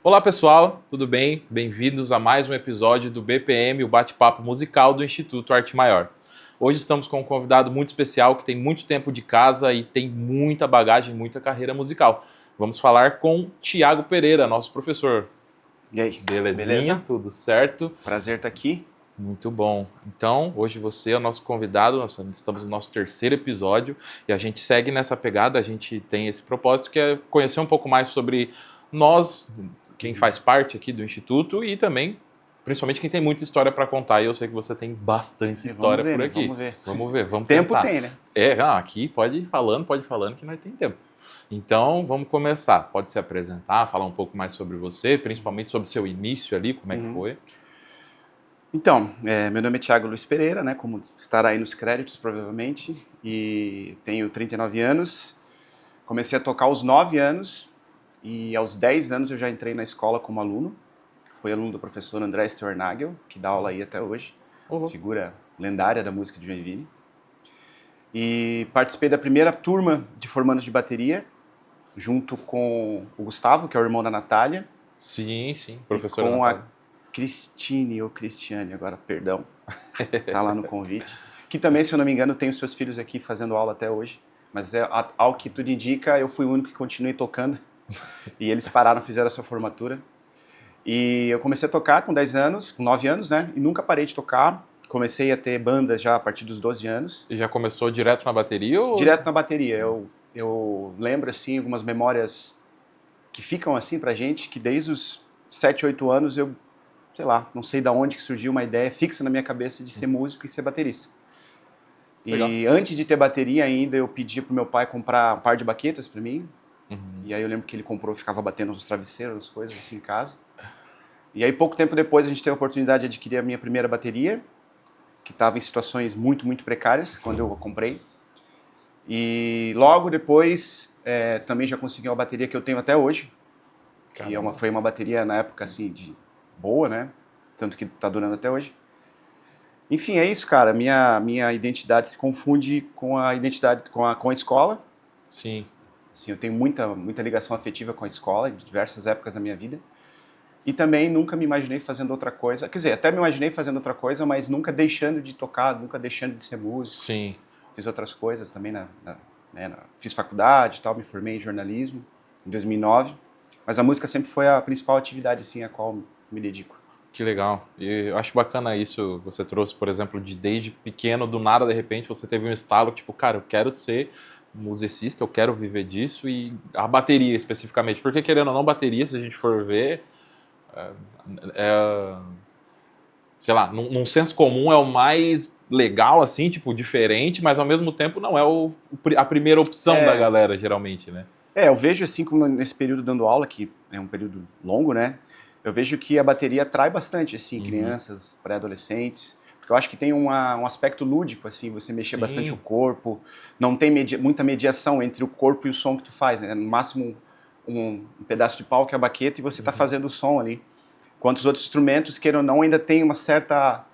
Olá pessoal, tudo bem? Bem-vindos a mais um episódio do BPM, o bate-papo musical do Instituto Arte Maior. Hoje estamos com um convidado muito especial que tem muito tempo de casa e tem muita bagagem, muita carreira musical. Vamos falar com Thiago Pereira, nosso professor. E aí, Belezinha? beleza? Tudo certo? Prazer estar aqui. Muito bom. Então, hoje você é o nosso convidado, nós estamos no nosso terceiro episódio e a gente segue nessa pegada, a gente tem esse propósito que é conhecer um pouco mais sobre nós, quem faz parte aqui do Instituto e também, principalmente, quem tem muita história para contar. E eu sei que você tem bastante história por aqui. Vamos ver. Vamos ver, vamos Tempo tentar. tem, né? Aqui pode ir falando que nós tem tempo. Então, vamos começar. Pode se apresentar, falar um pouco mais sobre você, principalmente sobre seu início ali, como é que foi. Então, meu nome é Thiago Luiz Pereira, né? Como estará aí nos créditos, provavelmente. E tenho 39 anos. Comecei a tocar aos 9 anos. E aos 10 anos eu já entrei na escola como aluno. Fui aluno do professor André Sternagel, que dá aula aí até hoje. Figura lendária da música de Joinville. E participei da primeira turma de formandos de bateria, junto com o Gustavo, que é o irmão da Natália. Sim, professor. E com a Cristine ou Cristiane, agora, perdão, tá lá no convite. Que também, se eu não me engano, tem os seus filhos aqui fazendo aula até hoje. Mas ao que tudo indica, eu fui o único que continuei tocando. E eles pararam, fizeram a sua formatura. E eu comecei a tocar com 10 anos, com 9 anos, né? E nunca parei de tocar. Comecei a ter banda já a partir dos 12 anos. E já começou direto na bateria? Ou... Direto na bateria. Eu lembro, assim, algumas memórias que ficam assim pra gente, que desde os 7, 8 anos eu, sei lá, não sei de onde que surgiu uma ideia fixa na minha cabeça de ser músico e ser baterista. Legal. E antes de ter bateria ainda, eu pedi pro meu pai comprar um par de baquetas pra mim. E aí eu lembro que ele comprou, ficava batendo nos travesseiros, as coisas assim em casa. E aí pouco tempo depois a gente teve a oportunidade de adquirir a minha primeira bateria, que estava em situações muito, muito precárias quando eu a comprei. E logo depois também já consegui uma bateria que eu tenho até hoje, que foi uma bateria na época assim de boa, né? Tanto que tá durando até hoje. Enfim, é isso, cara. Minha identidade se confunde com a identidade com a escola. Sim. Assim, eu tenho muita ligação afetiva com a escola em diversas épocas da minha vida. E também nunca me imaginei fazendo outra coisa. Quer dizer, até me imaginei fazendo outra coisa, mas nunca deixando de tocar, nunca deixando de ser músico. Sim. Fiz outras coisas também, fiz faculdade e tal, me formei em jornalismo em 2009. Mas a música sempre foi a principal atividade, assim, a qual me dedico. Que legal. E eu acho bacana isso que você trouxe, por exemplo, de desde pequeno, do nada, de repente, você teve um estalo, tipo, cara, eu quero ser musicista, eu quero viver disso, e a bateria especificamente. Porque, querendo ou não, bateria, se a gente for ver, sei lá, num senso comum é o mais legal, assim, tipo, diferente, mas ao mesmo tempo não é a primeira opção da galera, geralmente, né? Eu vejo assim, como nesse período dando aula, que é um período longo, né? Eu vejo que a bateria atrai bastante, assim, crianças, pré-adolescentes, porque eu acho que tem um aspecto lúdico, assim, você mexer bastante o corpo, não tem muita mediação entre o corpo e o som que tu faz, né? No máximo um pedaço de pau que é a baqueta e você tá fazendo o som ali. Enquanto os outros instrumentos, queiram ou não, ainda tem uma certa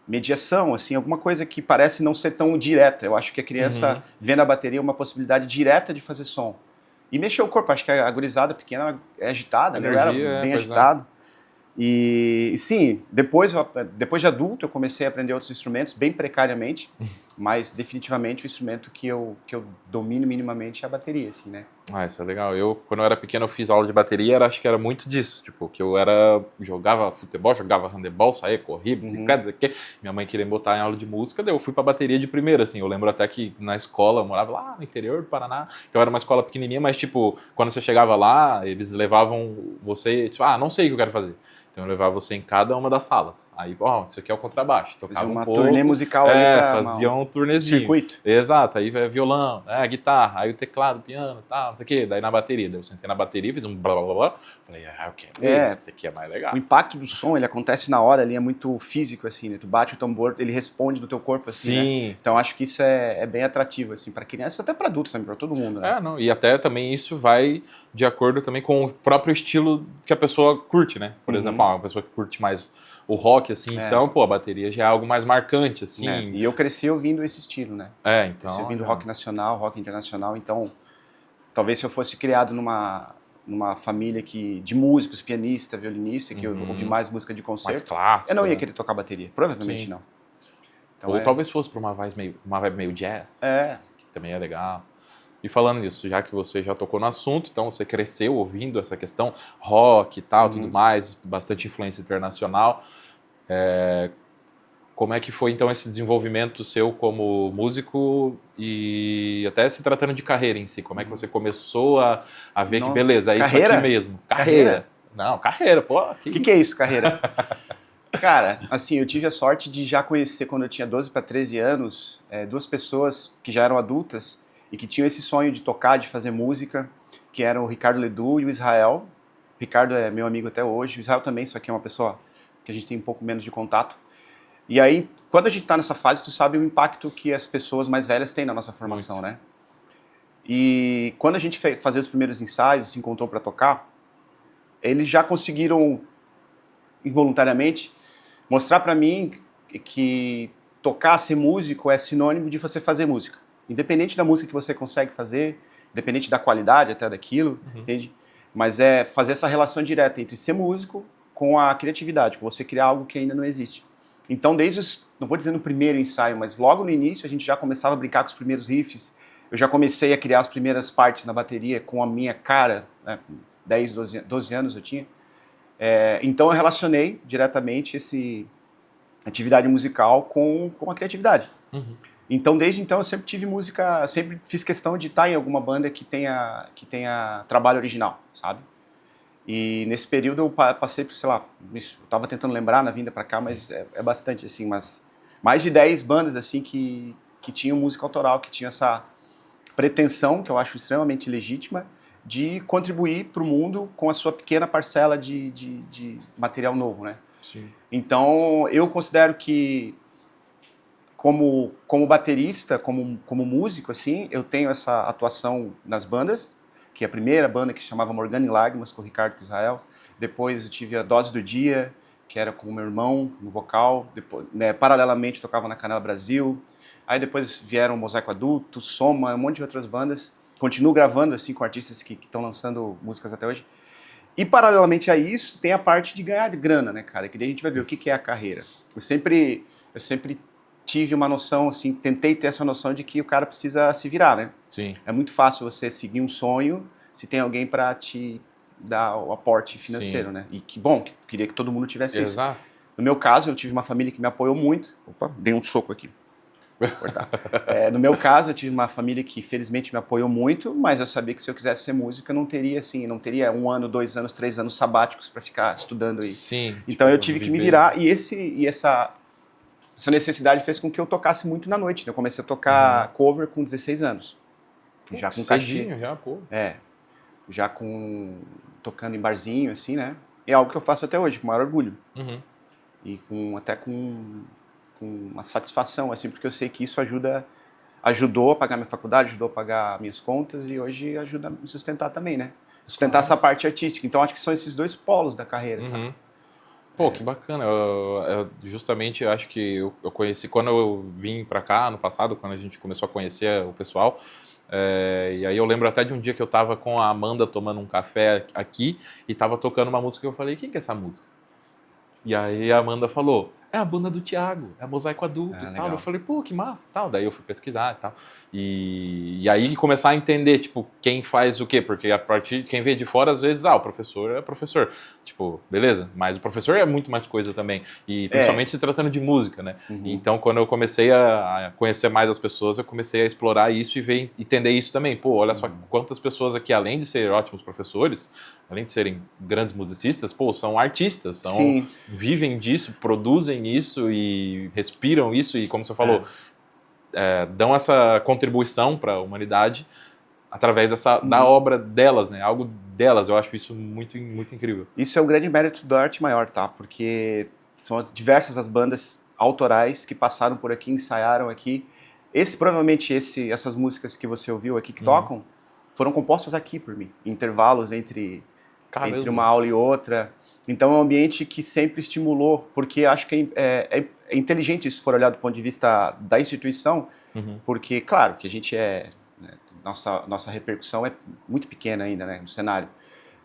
mediação, assim, alguma coisa que parece não ser tão direta. Eu acho que a criança vê na bateria uma possibilidade direta de fazer som. E mexer o corpo, acho que a gurizada pequena é agitada, né? Eu era bem agitado. E sim, depois de adulto eu comecei a aprender outros instrumentos, bem precariamente, mas definitivamente o instrumento que eu domino minimamente é a bateria, assim, né? Ah, isso é legal. Quando eu era pequeno, eu fiz aula de bateria, acho que era muito disso, tipo, que eu jogava futebol, jogava handebol, saía, corria, bicicleta, minha mãe queria me botar em aula de música, daí eu fui pra bateria de primeira, assim, eu lembro até que na escola, eu morava lá no interior do Paraná, então era uma escola pequenininha, mas, tipo, quando você chegava lá, eles levavam você, tipo, não sei o que eu quero fazer. Então eu levava você em cada uma das salas. Aí, isso aqui é o contrabaixo. Tocava uma pouco. Turnê musical ali pra fazia um turnezinho. Circuito. Exato. Aí violão, guitarra, aí o teclado, piano, tal, não sei o quê. Daí na bateria. Daí eu sentei na bateria, fiz um blá blá blá. Falei, eu quero esse aqui é mais legal. O impacto do som, ele acontece na hora ali, é muito físico, assim, né? Tu bate o tambor, ele responde no teu corpo, assim, Sim. Né? Então acho que isso é bem atrativo, assim, pra criança, até pra adulto também, pra todo mundo, né? Não. E até também isso vai de acordo também com o próprio estilo que a pessoa curte, né? Por exemplo, uma pessoa que curte mais o rock, assim, então, a bateria já é algo mais marcante, assim. E eu cresci ouvindo esse estilo, né? Então. Cresci ouvindo rock nacional, rock internacional, então talvez se eu fosse criado numa numa família de músicos, pianista, violinista, que eu ouvi mais música de concerto, mais clássico, eu não ia né? querer tocar bateria. Provavelmente Sim. não. Então, Ou talvez fosse para uma vibe meio jazz, que também é legal. E falando nisso, já que você já tocou no assunto, então você cresceu ouvindo essa questão rock e tal, tudo mais, bastante influência internacional. Como é que foi então esse desenvolvimento seu como músico e até se tratando de carreira em si? Como é que você começou a ver que beleza, é isso aqui mesmo? Carreira. Não, carreira, pô. O que é isso, carreira? Cara, assim, eu tive a sorte de já conhecer, quando eu tinha 12 para 13 anos, duas pessoas que já eram adultas e que tinham esse sonho de tocar, de fazer música, que eram o Ricardo Ledoux e o Israel. O Ricardo é meu amigo até hoje, o Israel também, só que é uma pessoa que a gente tem um pouco menos de contato. E aí, quando a gente tá nessa fase, tu sabe o impacto que as pessoas mais velhas têm na nossa formação, Muito. né? E quando a gente fazia os primeiros ensaios, se encontrou para tocar, eles já conseguiram, involuntariamente, mostrar para mim que tocar, ser músico é sinônimo de você fazer música. Independente da música que você consegue fazer, independente da qualidade até daquilo, entende? Mas é fazer essa relação direta entre ser músico com a criatividade, com você criar algo que ainda não existe. Então, não vou dizer no primeiro ensaio, mas logo no início a gente já começava a brincar com os primeiros riffs. Eu já comecei a criar as primeiras partes na bateria com a minha cara, né, com 10, 12 anos eu tinha. Então eu relacionei diretamente essa atividade musical com a criatividade. Então desde então eu sempre tive música, sempre fiz questão de estar em alguma banda que tenha trabalho original, sabe? E nesse período eu passei por, sei lá, eu estava tentando lembrar na vinda para cá, mas é bastante assim, mas mais de 10 bandas assim que tinham música autoral, que tinham essa pretensão, que eu acho extremamente legítima, de contribuir para o mundo com a sua pequena parcela de material novo, né? Sim. Então, eu considero que, como baterista, como músico, assim, eu tenho essa atuação nas bandas, que é a primeira banda que se chamava Morgana em Lágrimas, com o Ricardo e com o Israel. Depois eu tive a Dose do Dia, que era com o meu irmão no vocal. Depois, né, paralelamente tocava na Canela Brasil. Aí depois vieram o Mosaico Adulto, Soma, um monte de outras bandas. Continuo gravando assim com artistas que estão lançando músicas até hoje. E paralelamente a isso, tem a parte de ganhar grana, né, cara? Que daí a gente vai ver o que é a carreira. Eu sempre tive uma noção, assim, tentei ter essa noção de que o cara precisa se virar, né? Sim. É muito fácil você seguir um sonho se tem alguém para te dar o aporte financeiro, Sim. né? E que bom, queria que todo mundo tivesse isso. Exato. No meu caso, eu tive uma família que me apoiou muito. Opa, dei um soco aqui. No meu caso, eu tive uma família que felizmente me apoiou muito, mas eu sabia que se eu quisesse ser músico, eu não teria 1 ano, 2 anos, 3 anos sabáticos para ficar estudando aí. Sim. Então eu tive que me virar e essa necessidade fez com que eu tocasse muito na noite. Eu comecei a tocar cover com 16 anos. Já com cachê. Já, pô. Tocando em barzinho, assim, né? É algo que eu faço até hoje, com o maior orgulho. E até com uma satisfação, assim, porque eu sei que isso ajudou a pagar minha faculdade, ajudou a pagar minhas contas e hoje ajuda a me sustentar também, né? Sustentar essa parte artística. Então acho que são esses dois polos da carreira, sabe? Pô, que bacana. Justamente eu acho que eu conheci, quando eu vim pra cá no passado, quando a gente começou a conhecer o pessoal, e aí eu lembro até de um dia que eu tava com a Amanda tomando um café aqui e tava tocando uma música e eu falei, quem que é essa música? E aí a Amanda falou, é a banda do Thiago, é Mosaico Adulto e tal. Legal. Eu falei, pô, que massa e tal. Daí eu fui pesquisar e tal. E aí começar a entender, tipo, quem faz o quê? Porque a partir de quem vê de fora, às vezes, o professor é professor. Tipo, beleza, mas o professor é muito mais coisa também. E principalmente se tratando de música, né? Então, quando eu comecei a conhecer mais as pessoas, eu comecei a explorar isso e entender isso também. Pô, olha só quantas pessoas aqui, além de ser ótimos professores, além de serem grandes musicistas, pô, são artistas, vivem disso, produzem isso e respiram isso e, como você falou, dão essa contribuição para a humanidade através da obra delas, né? Algo delas. Eu acho isso muito, muito incrível. Isso é um grande mérito da arte maior, tá? Porque são diversas as bandas autorais que passaram por aqui, ensaiaram aqui. Provavelmente essas músicas que você ouviu aqui que tocam foram compostas aqui por mim, em intervalos entre uma aula e outra. Então é um ambiente que sempre estimulou, porque acho que é inteligente se for olhar do ponto de vista da instituição, porque, claro, que a gente nossa repercussão é muito pequena ainda, né, no cenário.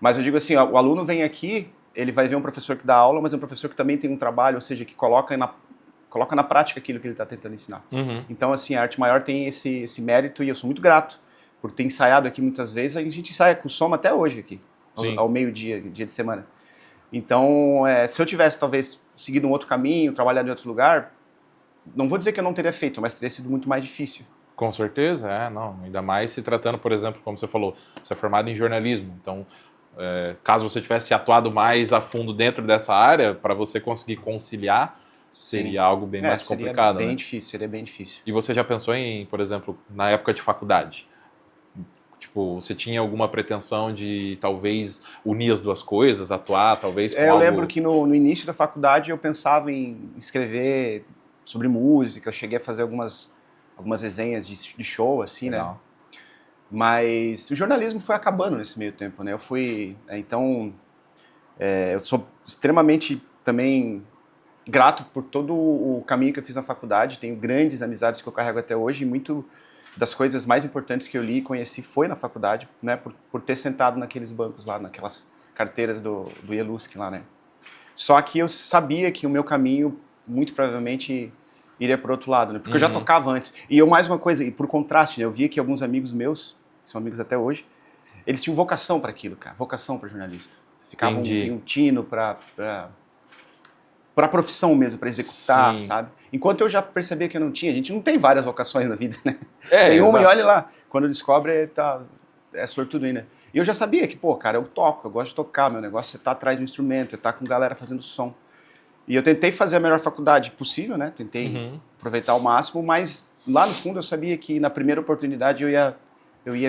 Mas eu digo assim, ó, o aluno vem aqui, ele vai ver um professor que dá aula, mas é um professor que também tem um trabalho, ou seja, que coloca na prática aquilo que ele está tentando ensinar. Então, assim, a Arte Maior tem esse mérito e eu sou muito grato por ter ensaiado aqui muitas vezes. A gente ensaia com Soma até hoje aqui, ao meio-dia, dia de semana. Então, se eu tivesse talvez seguido um outro caminho, trabalhado em outro lugar, não vou dizer que eu não teria feito, mas teria sido muito mais difícil. Com certeza, não. Ainda mais se tratando, por exemplo, como você falou, você é formado em jornalismo, então caso você tivesse atuado mais a fundo dentro dessa área, para você conseguir conciliar, seria algo bem mais complicado. Seria bem difícil. E você já pensou em, por exemplo, na época de faculdade? Tipo, você tinha alguma pretensão de talvez unir as duas coisas, atuar talvez com eu lembro que no início da faculdade eu pensava em escrever sobre música, eu cheguei a fazer algumas resenhas de show, assim, Legal. né? Mas o jornalismo foi acabando nesse meio tempo, né? Eu sou extremamente também grato por todo o caminho que eu fiz na faculdade, tenho grandes amizades que eu carrego até hoje e muito das coisas mais importantes que eu li e conheci foi na faculdade, né? Por ter sentado naqueles bancos lá, naquelas carteiras do IELUSC lá, né? Só que eu sabia que o meu caminho, muito provavelmente, iria para o outro lado, né? Porque eu já tocava antes. E mais uma coisa, e por contraste, né? Eu via que alguns amigos meus, que são amigos até hoje, eles tinham vocação para aquilo, cara. Vocação para jornalista. Ficavam um tino para a profissão mesmo, para executar, sabe? Enquanto eu já percebia que eu não tinha. A gente não tem várias vocações na vida, né? Tem uma e olha lá. Quando descobre, é sortudo ainda. E eu já sabia que, cara, eu toco, eu gosto de tocar. Meu negócio é estar atrás do instrumento, é estar com galera fazendo som. E eu tentei fazer a melhor faculdade possível, né? Tentei aproveitar ao máximo, mas lá no fundo eu sabia que na primeira oportunidade eu ia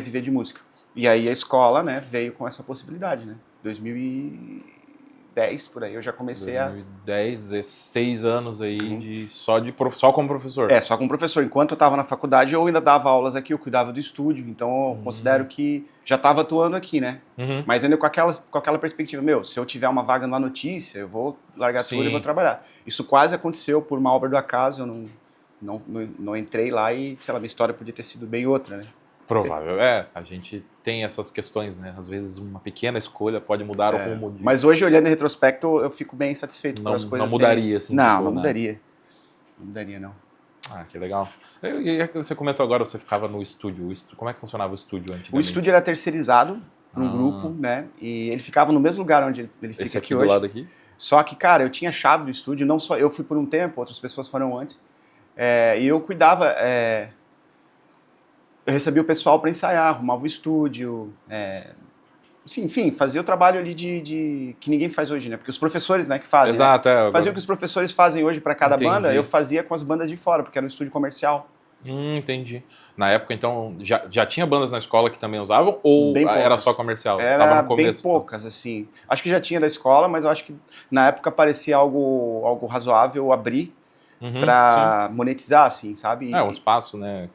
viver de música. E aí a escola, né, veio com essa possibilidade, né? 2010, por aí, eu já comecei 2010, 16 anos aí só como professor. Só como professor. Enquanto eu estava na faculdade, eu ainda dava aulas aqui, eu cuidava do estúdio, então eu considero que já estava atuando aqui, né? Mas ainda com aquela perspectiva, se eu tiver uma vaga numa notícia, eu vou largar tudo e vou trabalhar. Isso quase aconteceu por uma obra do acaso, eu não entrei lá e, sei lá, minha história podia ter sido bem outra, né? Provável, a gente tem essas questões, né? Às vezes uma pequena escolha pode mudar o rumo. Mas hoje, olhando em retrospecto, eu fico bem satisfeito com as coisas. Não mudaria, assim? Não mudaria. Não mudaria, não. Ah, que legal. E você comentou agora, você ficava no estúdio. Como é que funcionava o estúdio antigamente? O estúdio era terceirizado para um grupo, né? E ele ficava no mesmo lugar onde ele fica aqui hoje. Do lado aqui? Só que, cara, eu tinha chave do estúdio, não só eu fui por um tempo, outras pessoas foram antes. E eu cuidava... Eu recebia o pessoal para ensaiar, arrumava o estúdio, enfim, fazia o trabalho ali que ninguém faz hoje, né? Porque os professores, né, que fazem. Exato, né? Fazia o que os professores fazem hoje para cada banda, eu fazia com as bandas de fora, porque era um estúdio comercial. Entendi. Na época, então, já tinha bandas na escola que também usavam ou era só comercial? Era bem poucas, assim. Acho que já tinha da escola, mas eu acho que na época parecia algo razoável abrir para monetizar, assim, sabe? Um espaço, né?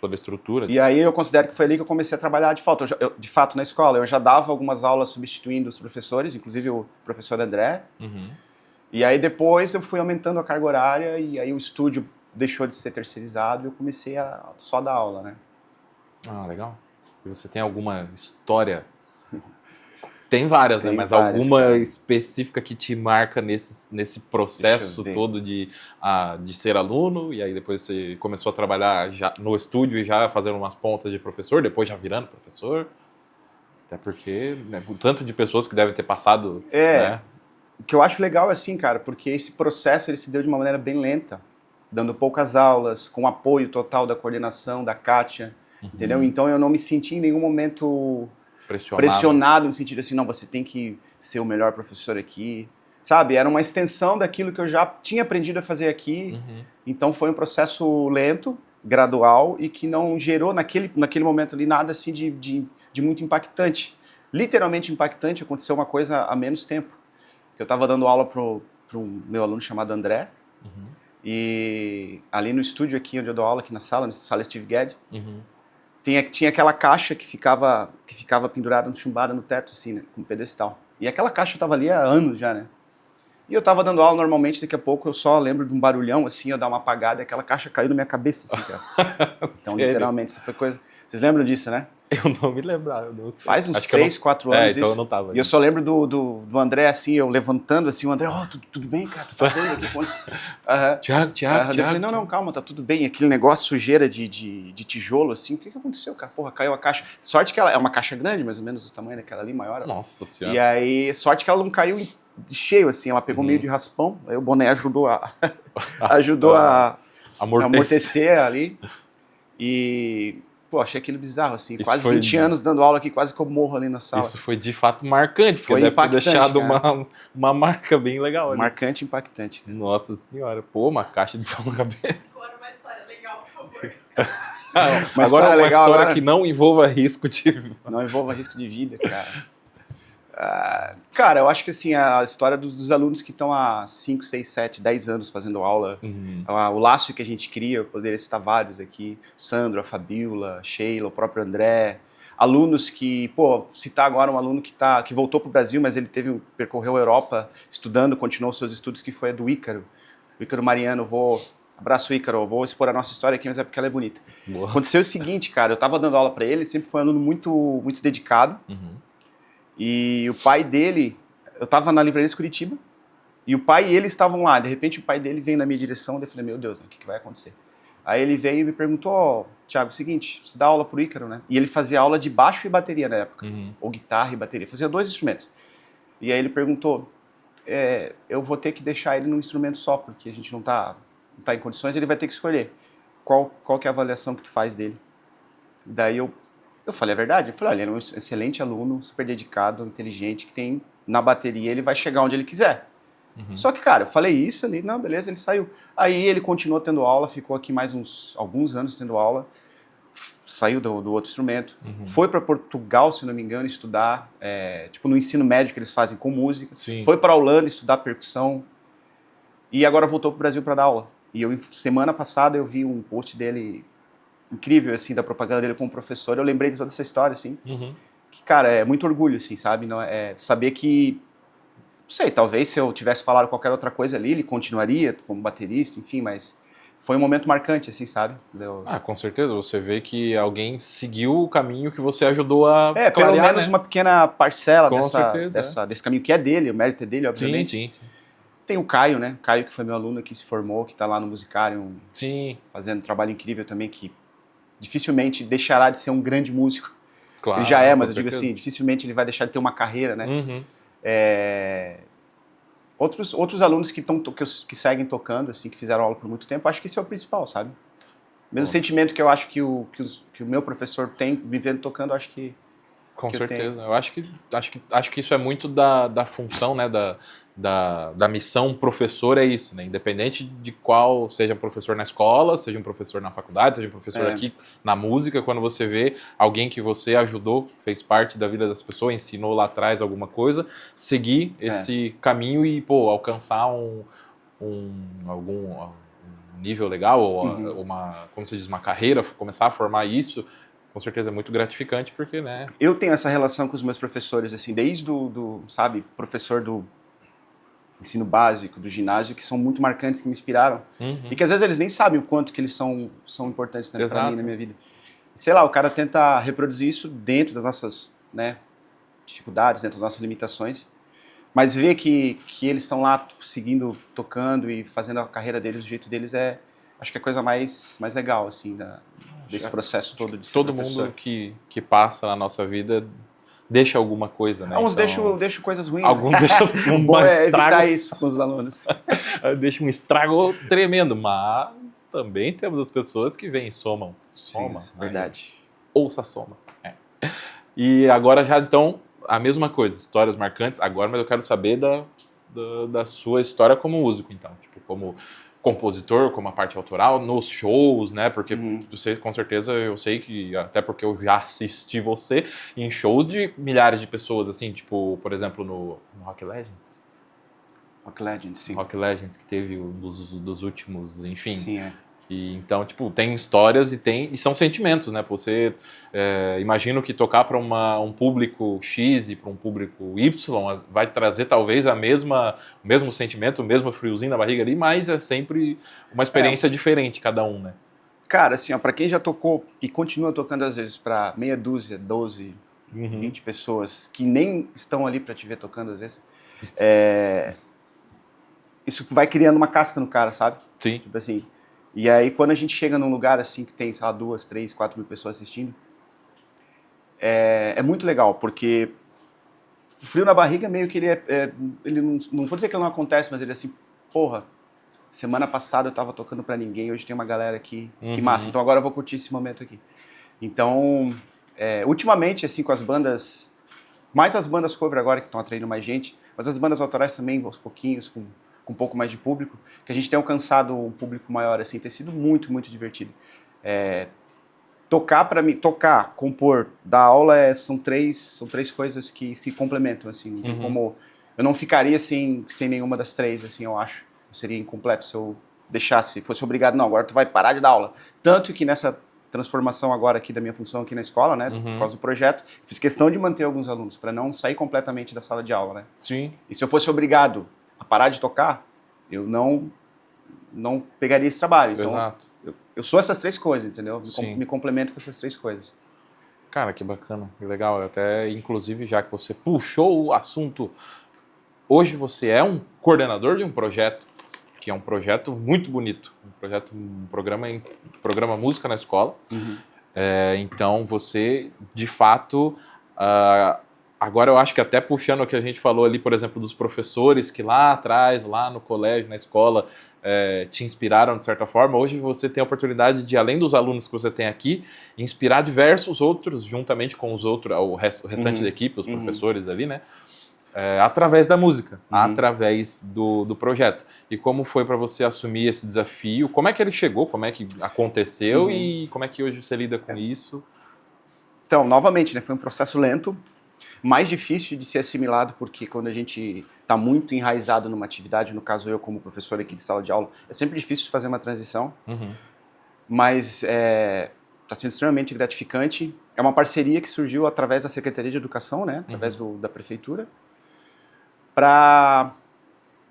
Toda a estrutura. E aí eu considero que foi ali que eu comecei a trabalhar de fato. De fato, na escola. Eu já dava algumas aulas substituindo os professores, inclusive o professor André. E aí depois eu fui aumentando a carga horária e aí o estúdio deixou de ser terceirizado e eu comecei a só dar aula, né? Ah, legal. E você tem alguma história? Tem várias, né? Mas alguma específica que te marca nesse processo todo de ser aluno, e aí depois você começou a trabalhar já no estúdio e já fazendo umas pontas de professor, depois já virando professor? Até porque, né, o tanto de pessoas que devem ter passado... né? O que eu acho legal é assim, cara, porque esse processo ele se deu de uma maneira bem lenta, dando poucas aulas, com apoio total da coordenação, da Kátia, entendeu? Então eu não me senti em nenhum momento... pressionado no sentido assim, não, você tem que ser o melhor professor aqui, sabe? Era uma extensão daquilo que eu já tinha aprendido a fazer aqui, então foi um processo lento, gradual e que não gerou naquele momento ali nada assim de muito impactante. Literalmente impactante, aconteceu uma coisa há menos tempo. Eu estava dando aula para um meu aluno chamado André, e ali no estúdio aqui onde eu dou aula, aqui na sala Steve Guedes, tinha aquela caixa que ficava pendurada, chumbada no teto, assim, né, com um pedestal. E aquela caixa estava ali há anos já, né? E eu estava dando aula normalmente, daqui a pouco eu só lembro de um barulhão, assim, eu dar uma apagada e aquela caixa caiu na minha cabeça, assim, cara. Então, literalmente, isso foi coisa... Vocês lembram disso, né? Eu não me lembrava, eu não sei. Faz uns Acho que eu 3, 4 anos então isso. eu não tava. E eu só lembro do André, assim, eu levantando, assim, o André, tudo bem, cara? Tu tá bem aqui? Tiago. Eu falei, não, calma, tá tudo bem. Aquele negócio, sujeira de tijolo, assim, o que aconteceu, cara? Porra, caiu a caixa. Sorte que ela é uma caixa grande, mais ou menos do tamanho daquela ali, maior. Nossa senhora. E aí, sorte que ela não caiu de cheio, assim, ela pegou meio de raspão, aí o boné ajudou a amortecer ali. E, pô, achei aquilo bizarro, assim, Isso quase foi 20 anos dando aula aqui, quase que eu morro ali na sala. Isso foi de fato marcante, Foi porque deve ter impactante, deixado cara. uma marca bem legal ali. Marcante e impactante. Nossa senhora, pô, uma caixa de som na cabeça. Agora uma história legal, por favor. Uma Agora uma legal história agora. que não envolva risco de... Não envolva risco de vida, cara. Cara, eu acho que assim, a história dos alunos que estão há 5, 6, 7, 10 anos fazendo aula, o laço que a gente cria, eu poderia citar vários aqui, Sandro, a Fabiola, Sheila, o próprio André, alunos que, pô, citar agora um aluno que voltou para o Brasil, mas ele percorreu a Europa estudando, continuou seus estudos, que foi a do Ícaro, o Ícaro Mariano. Abraço, Ícaro, vou expor a nossa história aqui, mas é porque ela é bonita. Boa. Aconteceu o seguinte, cara, eu tava dando aula para ele sempre foi um aluno muito, muito dedicado. E o pai dele, eu tava na livraria de Curitiba, e o pai e ele estavam lá. De repente o pai dele veio na minha direção, e eu falei, meu Deus, o que vai acontecer? Aí ele veio e me perguntou, Thiago, é o seguinte, você dá aula pro Ícaro, né? E ele fazia aula de baixo e bateria na época, ou guitarra e bateria, fazia 2 instrumentos. E aí ele perguntou, eu vou ter que deixar ele num instrumento só, porque a gente não tá em condições, ele vai ter que escolher. Qual que é a avaliação que tu faz dele? Daí eu falei a verdade. Eu falei, olha, ele é um excelente aluno, super dedicado, inteligente, que tem na bateria, ele vai chegar onde ele quiser. Só que, cara, eu falei isso ali, não, beleza, ele saiu. Aí ele continuou tendo aula, ficou aqui mais alguns anos tendo aula, saiu do outro instrumento, foi para Portugal, se não me engano, estudar, tipo no ensino médio que eles fazem com música, foi para a Holanda estudar percussão, e agora voltou para o Brasil para dar aula. E semana passada eu vi um post dele incrível, assim, da propaganda dele como professor, eu lembrei de toda essa história, assim, que, cara, é muito orgulho, assim, sabe, não, saber que, não sei, talvez se eu tivesse falado qualquer outra coisa ali, ele continuaria como baterista, enfim, mas foi um momento marcante, assim, sabe? Com certeza, você vê que alguém seguiu o caminho que você ajudou a clarear, pelo menos, né? Uma pequena parcela desse caminho, que é dele, o mérito é dele, obviamente. Sim. Tem o Caio, né? Caio, que foi meu aluno, que se formou, que tá lá no Musicarium, fazendo um trabalho incrível também, que dificilmente deixará de ser um grande músico. Claro, ele já é, mas eu digo assim, dificilmente ele vai deixar de ter uma carreira, né? Outros alunos que seguem tocando, assim, que fizeram aula por muito tempo, acho que esse é o principal, sabe? Mesmo sentimento que eu acho que o meu professor tem, me vendo tocando, acho que Com certeza. Eu acho que isso é muito da função, né, da missão professor, é isso, né? Independente de qual seja professor na escola, seja um professor na faculdade, seja um professor aqui na música, quando você vê alguém que você ajudou, fez parte da vida das pessoas, ensinou lá atrás alguma coisa, seguir esse caminho e, pô, alcançar algum nível legal, ou como se diz, uma carreira, começar a formar isso, com certeza é muito gratificante, porque, né... Eu tenho essa relação com os meus professores, assim, desde sabe, professor do ensino básico, do ginásio, que são muito marcantes, que me inspiraram. E que às vezes eles nem sabem o quanto que eles são importantes, né, pra mim, na minha vida. Sei lá, o cara tenta reproduzir isso dentro das nossas, né, dificuldades, dentro das nossas limitações, mas ver que eles estão lá seguindo, tocando e fazendo a carreira deles do jeito deles acho que é a coisa mais legal, assim, desse processo todo de ser todo professor. mundo que passa na nossa vida deixa alguma coisa, né? Alguns então, deixam coisas ruins. Alguns né? deixam um Bom é estrago. evitar isso com os alunos. Deixa um estrago tremendo, mas também temos as pessoas que vêm e somam. Soma. Sim, verdade. Ouça, soma. E agora já, então, a mesma coisa, histórias marcantes agora, mas eu quero saber da sua história como músico, então. Tipo, como compositor, como a parte autoral, nos shows, né? Porque você, com certeza, eu sei que, até porque eu já assisti você em shows de milhares de pessoas, assim, tipo, por exemplo, no Rock Legends. Rock Legends, sim. Rock Legends, que teve dos últimos, enfim. Sim, E, então, tipo, tem histórias e são sentimentos, né? Você, imagino que tocar para um público X e para um público Y vai trazer talvez o mesmo sentimento, o mesmo friozinho na barriga ali, mas é sempre uma experiência diferente cada um, né? Cara, assim, ó, pra quem já tocou e continua tocando às vezes pra meia dúzia, 12, 20 pessoas que nem estão ali pra te ver tocando às vezes, isso vai criando uma casca no cara, sabe? Sim. Tipo assim, e aí quando a gente chega num lugar assim que tem, sei lá, 2, 3, 4 mil pessoas assistindo, é muito legal, porque o frio na barriga meio que ele não vou dizer que ele não acontece, mas ele é assim, porra, semana passada eu tava tocando pra ninguém, hoje tem uma galera aqui, que massa, então agora eu vou curtir esse momento aqui. Então, ultimamente, assim, com as bandas, mais as bandas cover agora que estão atraindo mais gente, mas as bandas autorais também, aos pouquinhos, com um pouco mais de público, que a gente tem alcançado um público maior, assim, tem sido muito, muito divertido. Tocar para mim, tocar, compor, dar aula são três coisas que se complementam, assim, não tem como, eu não ficaria sem nenhuma das três, assim, eu acho. Eu seria incompleto se eu deixasse, fosse obrigado, não, agora tu vai parar de dar aula. Tanto que nessa transformação agora aqui da minha função aqui na escola, né, por causa do projeto, fiz questão de manter alguns alunos, para não sair completamente da sala de aula, né. Sim. E se eu fosse obrigado a parar de tocar, eu não pegaria esse trabalho. Então, Exato. eu sou essas três coisas, entendeu? Sim. Me complemento com essas três coisas. Cara, que bacana, que legal. Até, inclusive, já que você puxou o assunto, hoje você é um coordenador de um projeto, que é um projeto muito bonito, um programa Música na Escola. Então, você, de fato, agora eu acho que até puxando o que a gente falou ali, por exemplo, dos professores que lá atrás, lá no colégio, na escola, te inspiraram de certa forma, hoje você tem a oportunidade de, além dos alunos que você tem aqui, inspirar diversos outros, juntamente com os outros, o restante da equipe, os professores ali, né? Através da música, através do projeto. E como foi para você assumir esse desafio? Como é que ele chegou? Como é que aconteceu? E como é que hoje você lida com isso? Então, novamente, né, foi um processo lento, mais difícil de ser assimilado, porque quando a gente está muito enraizado numa atividade, no caso eu como professor aqui de sala de aula, é sempre difícil de fazer uma transição, mas está sendo extremamente gratificante. É uma parceria que surgiu através da Secretaria de Educação, né, através da Prefeitura,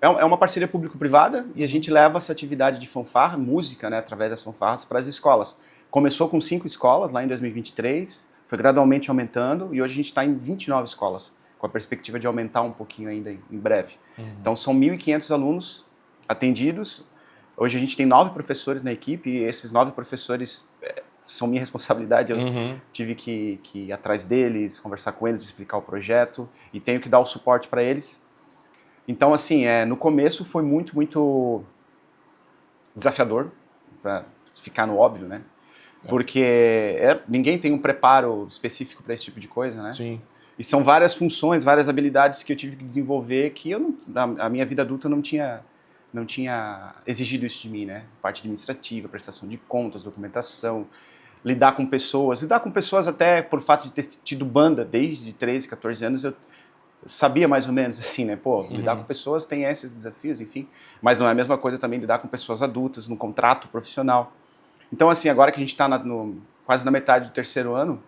é uma parceria público-privada e a gente leva essa atividade de fanfarra, música, né, através das fanfarras para as escolas. Começou com 5 escolas lá em 2023, foi gradualmente aumentando e hoje a gente está em 29 escolas, com a perspectiva de aumentar um pouquinho ainda em breve. Então são 1.500 alunos atendidos. Hoje a gente tem 9 professores na equipe e esses 9 professores são minha responsabilidade. Eu tive que ir atrás deles, conversar com eles, explicar o projeto e tenho que dar o suporte para eles. Então, assim, no começo foi muito, muito desafiador, para ficar no óbvio, né? Porque ninguém tem um preparo específico para esse tipo de coisa, né? Sim. E são várias funções, várias habilidades que eu tive que desenvolver que a minha vida adulta não tinha exigido isso de mim, né? Parte administrativa, prestação de contas, documentação, lidar com pessoas até por fato de ter tido banda desde 13, 14 anos, eu sabia mais ou menos assim, né? Pô, lidar com pessoas tem esses desafios, enfim. Mas não é a mesma coisa também lidar com pessoas adultas, num contrato profissional. Então, assim, agora que a gente está quase na metade do terceiro ano,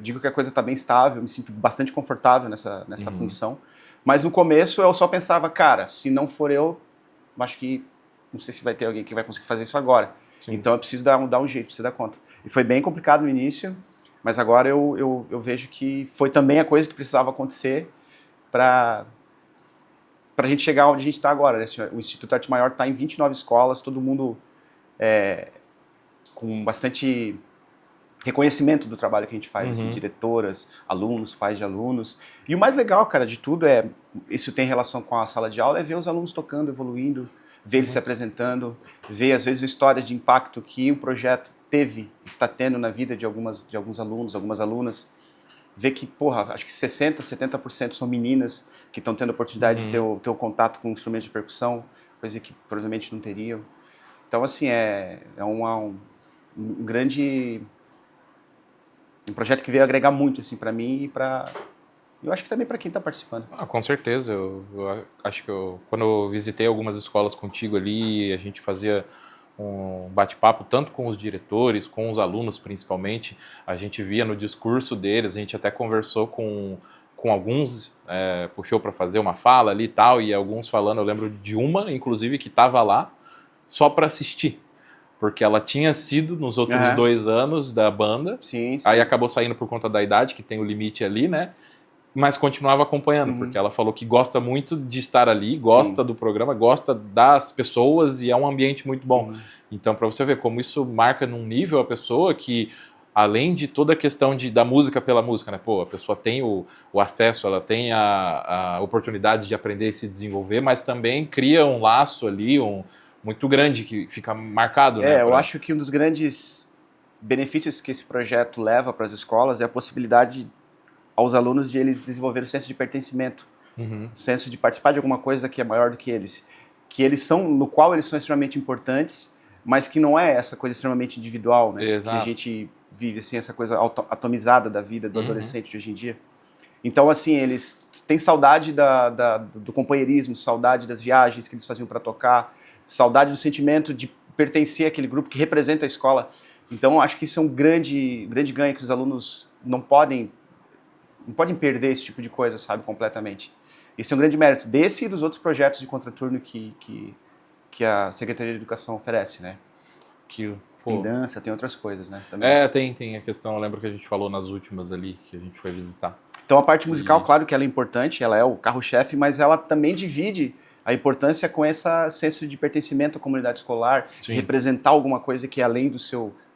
digo que a coisa está bem estável, me sinto bastante confortável nessa função. Mas no começo eu só pensava, cara, se não for eu, acho que não sei se vai ter alguém que vai conseguir fazer isso agora. Sim. Então eu preciso dar um jeito, preciso dar conta. E foi bem complicado no início, mas agora eu vejo que foi também a coisa que precisava acontecer para a gente chegar onde a gente está agora. Né? O Instituto Arte Maior está em 29 escolas, todo mundo com bastante reconhecimento do trabalho que a gente faz, assim, diretoras, alunos, pais de alunos. E o mais legal, cara, de tudo isso tem relação com a sala de aula, é ver os alunos tocando, evoluindo, ver eles se apresentando, ver, às vezes, histórias de impacto que o projeto está tendo na vida de alguns alunos, algumas alunas. Ver que, porra, acho que 60%, 70% são meninas que estão tendo a oportunidade de ter o contato com instrumentos de percussão, coisa que provavelmente não teriam. Então, assim, um projeto que veio agregar muito, assim, para mim e eu acho que também para quem está participando. Com certeza. Eu acho que quando eu visitei algumas escolas contigo ali, a gente fazia um bate-papo tanto com os diretores, com os alunos principalmente, a gente via no discurso deles, a gente até conversou com alguns, puxou para fazer uma fala ali e tal, e alguns falando, eu lembro de uma, inclusive, que estava lá só para assistir, porque ela tinha sido nos outros Aham. 2 anos da banda, Sim, sim. aí acabou saindo por conta da idade, que tem o limite ali, né? Mas continuava acompanhando, Uhum. porque ela falou que gosta muito de estar ali, gosta Sim. do programa, gosta das pessoas e é um ambiente muito bom. Uhum. Então, para você ver como isso marca num nível a pessoa que, além de toda a questão da música pela música, né? Pô, a pessoa tem o acesso, ela tem a oportunidade de aprender e se desenvolver, mas também cria um laço ali, muito grande que fica marcado, né? Eu acho que um dos grandes benefícios que esse projeto leva para as escolas é a possibilidade aos alunos de eles desenvolverem o senso de pertencimento, Uhum. o senso de participar de alguma coisa que é maior do que eles são, no qual eles são extremamente importantes, mas que não é essa coisa extremamente individual, né? Exato. Que a gente vive assim, essa coisa atomizada da vida do Uhum. adolescente de hoje em dia. Então, assim, eles têm saudade do companheirismo, saudade das viagens que eles faziam para tocar, saudade do sentimento de pertencer àquele grupo que representa a escola. Então, acho que isso é um grande ganho que os alunos não podem perder esse tipo de coisa, sabe, completamente. Esse é um grande mérito desse e dos outros projetos de contraturno que a Secretaria de Educação oferece, né? Que, Tem pô, dança, tem outras coisas, né? Também. tem a questão, eu lembro que a gente falou nas últimas ali, que a gente foi visitar. Então a parte musical, claro que ela é importante, ela é o carro-chefe, mas ela também divide a importância com esse senso de pertencimento à comunidade escolar, de representar alguma coisa que é além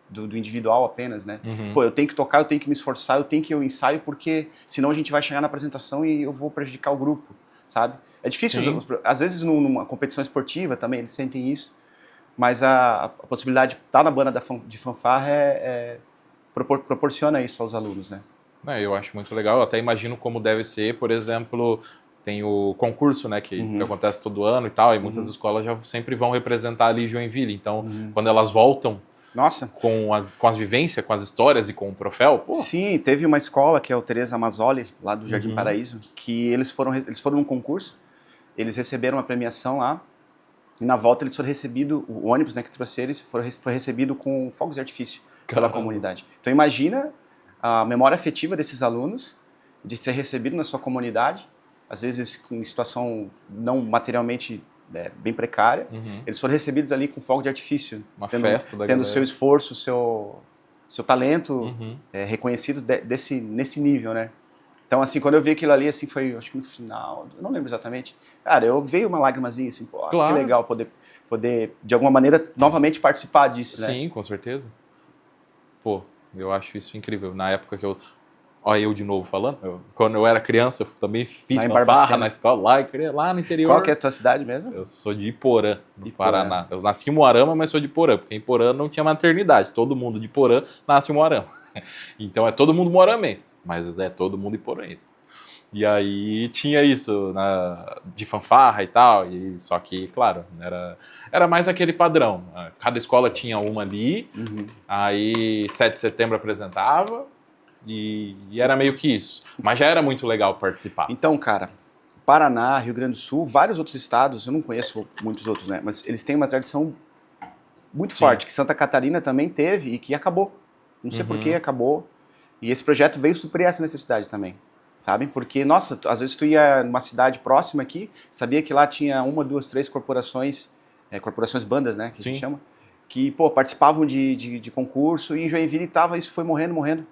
do individual apenas, né? Uhum. Pô, eu tenho que tocar, eu tenho que me esforçar, eu tenho que ir ao ensaio, porque senão a gente vai chegar na apresentação e eu vou prejudicar o grupo, sabe? É difícil, às vezes numa competição esportiva também eles sentem isso, mas a possibilidade de estar na banda de fanfarra proporciona isso aos alunos, né? Eu acho muito legal, eu até imagino como deve ser, por exemplo, tem o concurso, né, que acontece todo ano e tal, e muitas escolas já sempre vão representar ali Joinville, então quando elas voltam Nossa. com as vivências, com as histórias e com o troféu, pô. Sim, teve uma escola que é o Teresa Mazzoli, lá do Jardim Paraíso, que eles foram num concurso, eles receberam uma premiação lá, e na volta eles foram recebidos, o ônibus, né, que trouxe eles, foi recebido com fogos de artifício pela comunidade. Então imagina a memória afetiva desses alunos, de ser recebido na sua comunidade, às vezes em situação não materialmente bem precária, eles foram recebidos ali com fogo de artifício, uma festa da tendo galera. seu esforço, seu talento reconhecido nesse nível, né? Então, assim, quando eu vi aquilo ali, assim, foi, acho que no final, eu não lembro exatamente, cara, eu veio uma lágrimazinha, assim, pô, Claro. que legal poder, de alguma maneira, novamente participar disso, né? Sim, com certeza. Pô, eu acho isso incrível. Na época que Olha eu de novo falando, quando eu era criança, eu também fiz fanfarra na escola, lá no interior. Qual que é a tua cidade mesmo? Eu sou de Iporã, no Paraná. Eu nasci em Moarama, mas sou de Iporã, porque em Iporã não tinha maternidade. Todo mundo de Iporã nasce em Moarama. Então é todo mundo moaramense, mas é todo mundo iporãense. E aí tinha isso de fanfarra e tal, só que, claro, era mais aquele padrão. Cada escola tinha uma ali, aí 7 de setembro apresentava, e era meio que isso. Mas já era muito legal participar. Então, cara, Paraná, Rio Grande do Sul, vários outros estados, eu não conheço muitos outros, né? Mas eles têm uma tradição muito forte, que Santa Catarina também teve e que acabou. Não sei por que acabou. E esse projeto veio suprir essa necessidade também, sabe? Porque, nossa, às vezes tu ia numa cidade próxima aqui, sabia que lá tinha 1, 2, 3 corporações, corporações bandas, né, que a gente chama, que, pô, participavam de concurso, e em Joinville isso foi morrendo.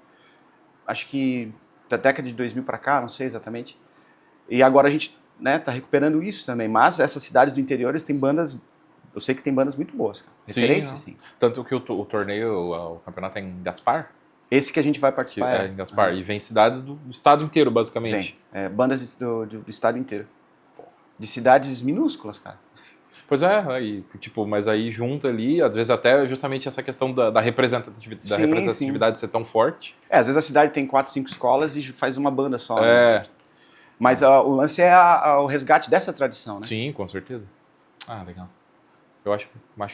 Acho que da década de 2000 para cá, não sei exatamente. E agora a gente, né, tá recuperando isso também. Mas essas cidades do interior, eles têm bandas, eu sei que tem bandas muito boas, cara. Referência, sim. Tanto que o torneio, o campeonato é em Gaspar. Esse que a gente vai participar é em Gaspar. E vem cidades do estado inteiro, basicamente. Vem. Bandas do estado inteiro. De cidades minúsculas, cara. Pois aí, tipo, mas aí junta ali, às vezes até justamente essa questão da representatividade ser tão forte. Às vezes a cidade tem 4, 5 escolas e faz uma banda só. Né? Mas o lance é o resgate dessa tradição, né? Sim, com certeza. Legal. Eu acho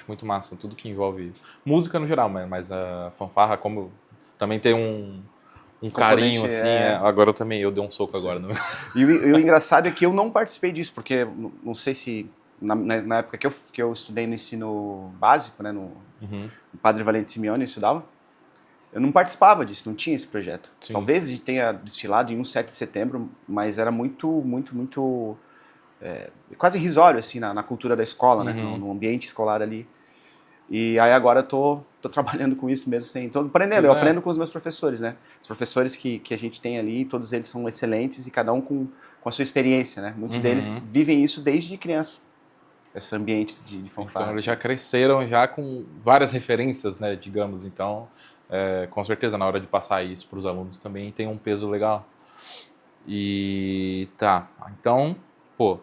muito massa, tudo que envolve música no geral, mas a fanfarra, como também tem um carinho, assim, agora eu dei um soco agora. Né? E o engraçado é que eu não participei disso, porque não sei se na época que eu estudei no ensino básico, né, no Padre Valente Simeone, eu estudava, eu não participava disso, não tinha esse projeto. Sim. Talvez a gente tenha desfilado em 7 de setembro, mas era muito quase irrisório, assim, na cultura da escola, né, no ambiente escolar ali. E aí agora eu tô trabalhando com isso mesmo, assim, tô aprendendo, eu aprendo com os meus professores, né? Os professores que a gente tem ali, todos eles são excelentes e cada um com a sua experiência, né? Muitos deles vivem isso desde criança, esse ambiente de fanfarra. Então eles já cresceram já com várias referências, né, digamos, então com certeza na hora de passar isso para os alunos também tem um peso legal. E tá, então, pô,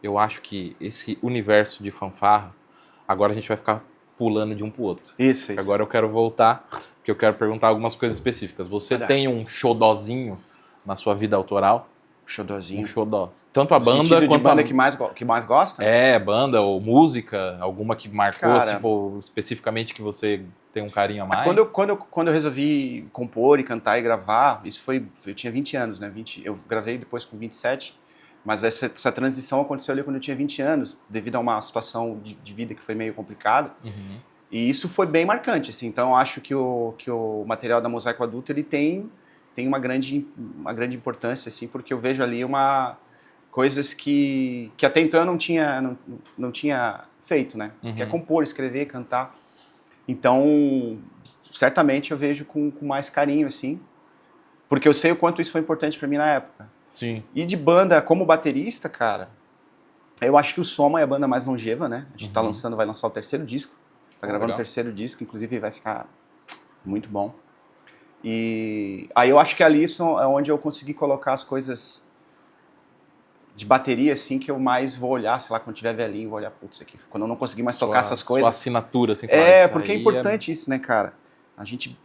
eu acho que esse universo de fanfarra, agora a gente vai ficar pulando de um pro outro. Isso. Agora eu quero voltar, porque eu quero perguntar algumas coisas específicas. Você tem um xodózinho na sua vida autoral? Xodózinho. Um xodó. Tanto a banda quanto quanto de banda a... que mais gosta? banda ou música, alguma que marcou, Cara, tipo, especificamente que você tem um carinho a mais? Quando eu resolvi compor e cantar e gravar, isso foi, eu tinha 20 anos, né? Eu gravei depois com 27, mas essa transição aconteceu ali quando eu tinha 20 anos, devido a uma situação de vida que foi meio complicada. E isso foi bem marcante, assim. Então eu acho que o material da Mosaico Adulto, ele tem uma grande importância, assim, porque eu vejo ali coisas que até então eu não tinha feito, né? Que é compor, escrever, cantar. Então, certamente eu vejo com mais carinho, assim, porque eu sei o quanto isso foi importante pra mim na época. Sim. E de banda, como baterista, cara, eu acho que o Soma é a banda mais longeva, né? A gente vai lançar o 3º disco, tá gravando legal. o 3º disco, inclusive vai ficar muito bom. E aí eu acho que ali é onde eu consegui colocar as coisas de bateria, assim, que eu mais vou olhar, sei lá, quando tiver velhinho, vou olhar, putz, aqui, quando eu não conseguir mais tocar essas coisas. Sua assinatura, assim. Porque é importante isso, né, cara? A gente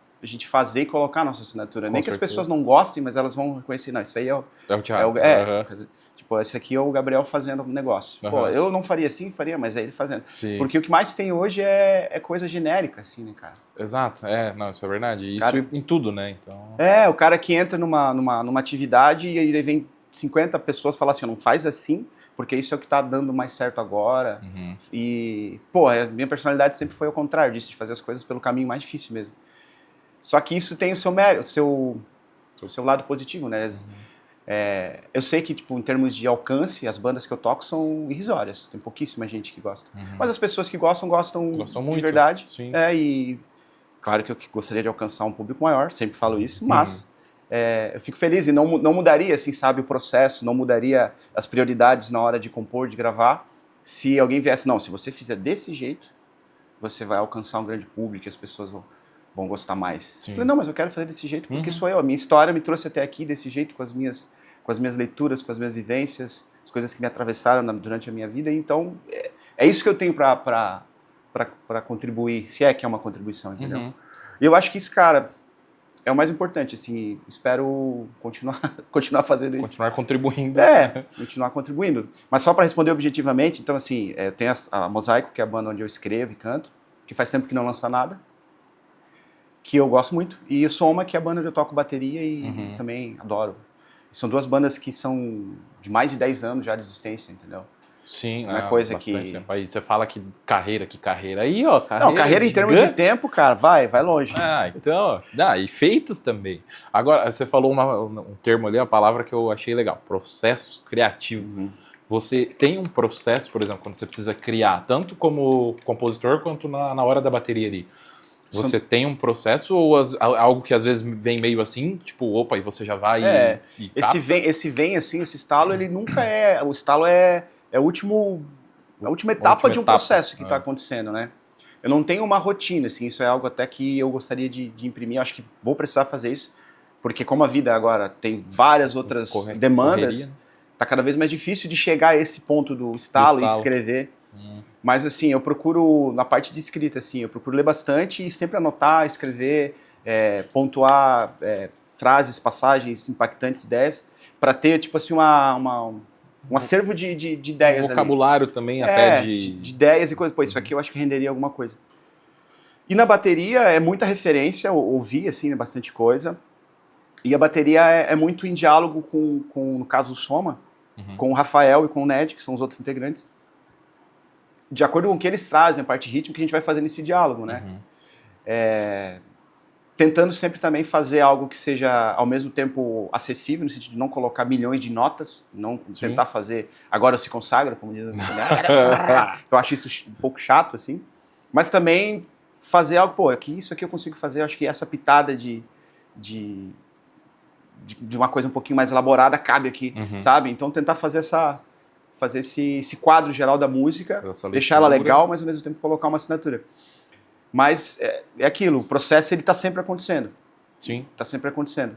fazer e colocar a nossa assinatura. Nem que as pessoas não gostem, mas elas vão reconhecer, não, isso aí é o Thiago. Tipo, esse aqui é o Gabriel fazendo um negócio. Pô, eu não faria assim, faria, mas é ele fazendo. Sim. Porque o que mais tem hoje é coisa genérica, assim, né, cara? Exato, não, isso é verdade. Isso Cara, em tudo, né? Então... o cara que entra numa atividade e aí vem 50 pessoas falar assim, não faz assim, porque isso é o que tá dando mais certo agora. E, pô, a minha personalidade sempre foi ao contrário disso, de fazer as coisas pelo caminho mais difícil mesmo. Só que isso tem o seu lado positivo, né? Eu sei que, tipo, em termos de alcance, as bandas que eu toco são irrisórias. Tem pouquíssima gente que gosta. Mas as pessoas que gostam muito, de verdade. Sim. E claro que eu gostaria de alcançar um público maior, sempre falo isso, mas eu fico feliz e não mudaria, assim, sabe, o processo, não mudaria as prioridades na hora de compor, de gravar, se alguém viesse, não, se você fizer desse jeito, você vai alcançar um grande público e as pessoas vão gostar mais. Eu falei, não, mas eu quero fazer desse jeito porque sou eu. A minha história me trouxe até aqui desse jeito, com as minhas leituras, com as minhas vivências, as coisas que me atravessaram durante a minha vida. Então, é isso que eu tenho para contribuir, se é que é uma contribuição, entendeu? E eu acho que isso, cara, é o mais importante, assim, espero continuar fazendo isso. Continuar contribuindo. Continuar contribuindo. Mas só para responder objetivamente, então, assim, tem a Mosaico, que é a banda onde eu escrevo e canto, que faz tempo que não lança nada, que eu gosto muito, e o Soma, que é a banda onde eu toco bateria e também adoro. São duas bandas que são de mais de 10 anos já de existência, entendeu? Sim, não é coisa bastante. que... Aí você fala que carreira aí, ó. Carreira em termos de tempo, cara, vai longe. Então, e feitos também. Agora, você falou um termo ali, uma palavra que eu achei legal, processo criativo. Você tem um processo, por exemplo, quando você precisa criar, tanto como compositor quanto na hora da bateria ali. Você tem um processo ou algo que às vezes vem meio assim, tipo, opa, e você já vai e esse estalo, ele nunca é... O estalo é a última etapa de um processo que está acontecendo, né? Eu não tenho uma rotina, assim, isso é algo até que eu gostaria de imprimir, eu acho que vou precisar fazer isso, porque como a vida agora tem várias outras demandas, tá cada vez mais difícil de chegar a esse ponto do estalo e escrever. Mas assim, eu procuro, na parte de escrita, assim, eu procuro ler bastante e sempre anotar, escrever, pontuar frases, passagens impactantes, ideias, para ter, tipo assim, um acervo de ideias. Um vocabulário ali. Também, até de ideias e coisas. Pô, isso aqui eu acho que renderia alguma coisa. E na bateria é muita referência, ouvir, assim, bastante coisa. E a bateria é muito em diálogo com no caso do Soma, com o Rafael e com o Ned, que são os outros integrantes. De acordo com o que eles trazem, a parte rítmica, que a gente vai fazendo esse diálogo, né? Tentando sempre também fazer algo que seja, ao mesmo tempo, acessível, no sentido de não colocar milhões de notas, não tentar fazer, agora se consagra, como diz, né? Eu acho isso um pouco chato, assim. Mas também fazer algo, pô, isso aqui eu consigo fazer, eu acho que essa pitada de uma coisa um pouquinho mais elaborada cabe aqui, sabe? Então tentar fazer esse quadro geral da música, deixar ela legal, mas ao mesmo tempo colocar uma assinatura. Mas é aquilo, o processo ele tá sempre acontecendo. Sim. Tá sempre acontecendo.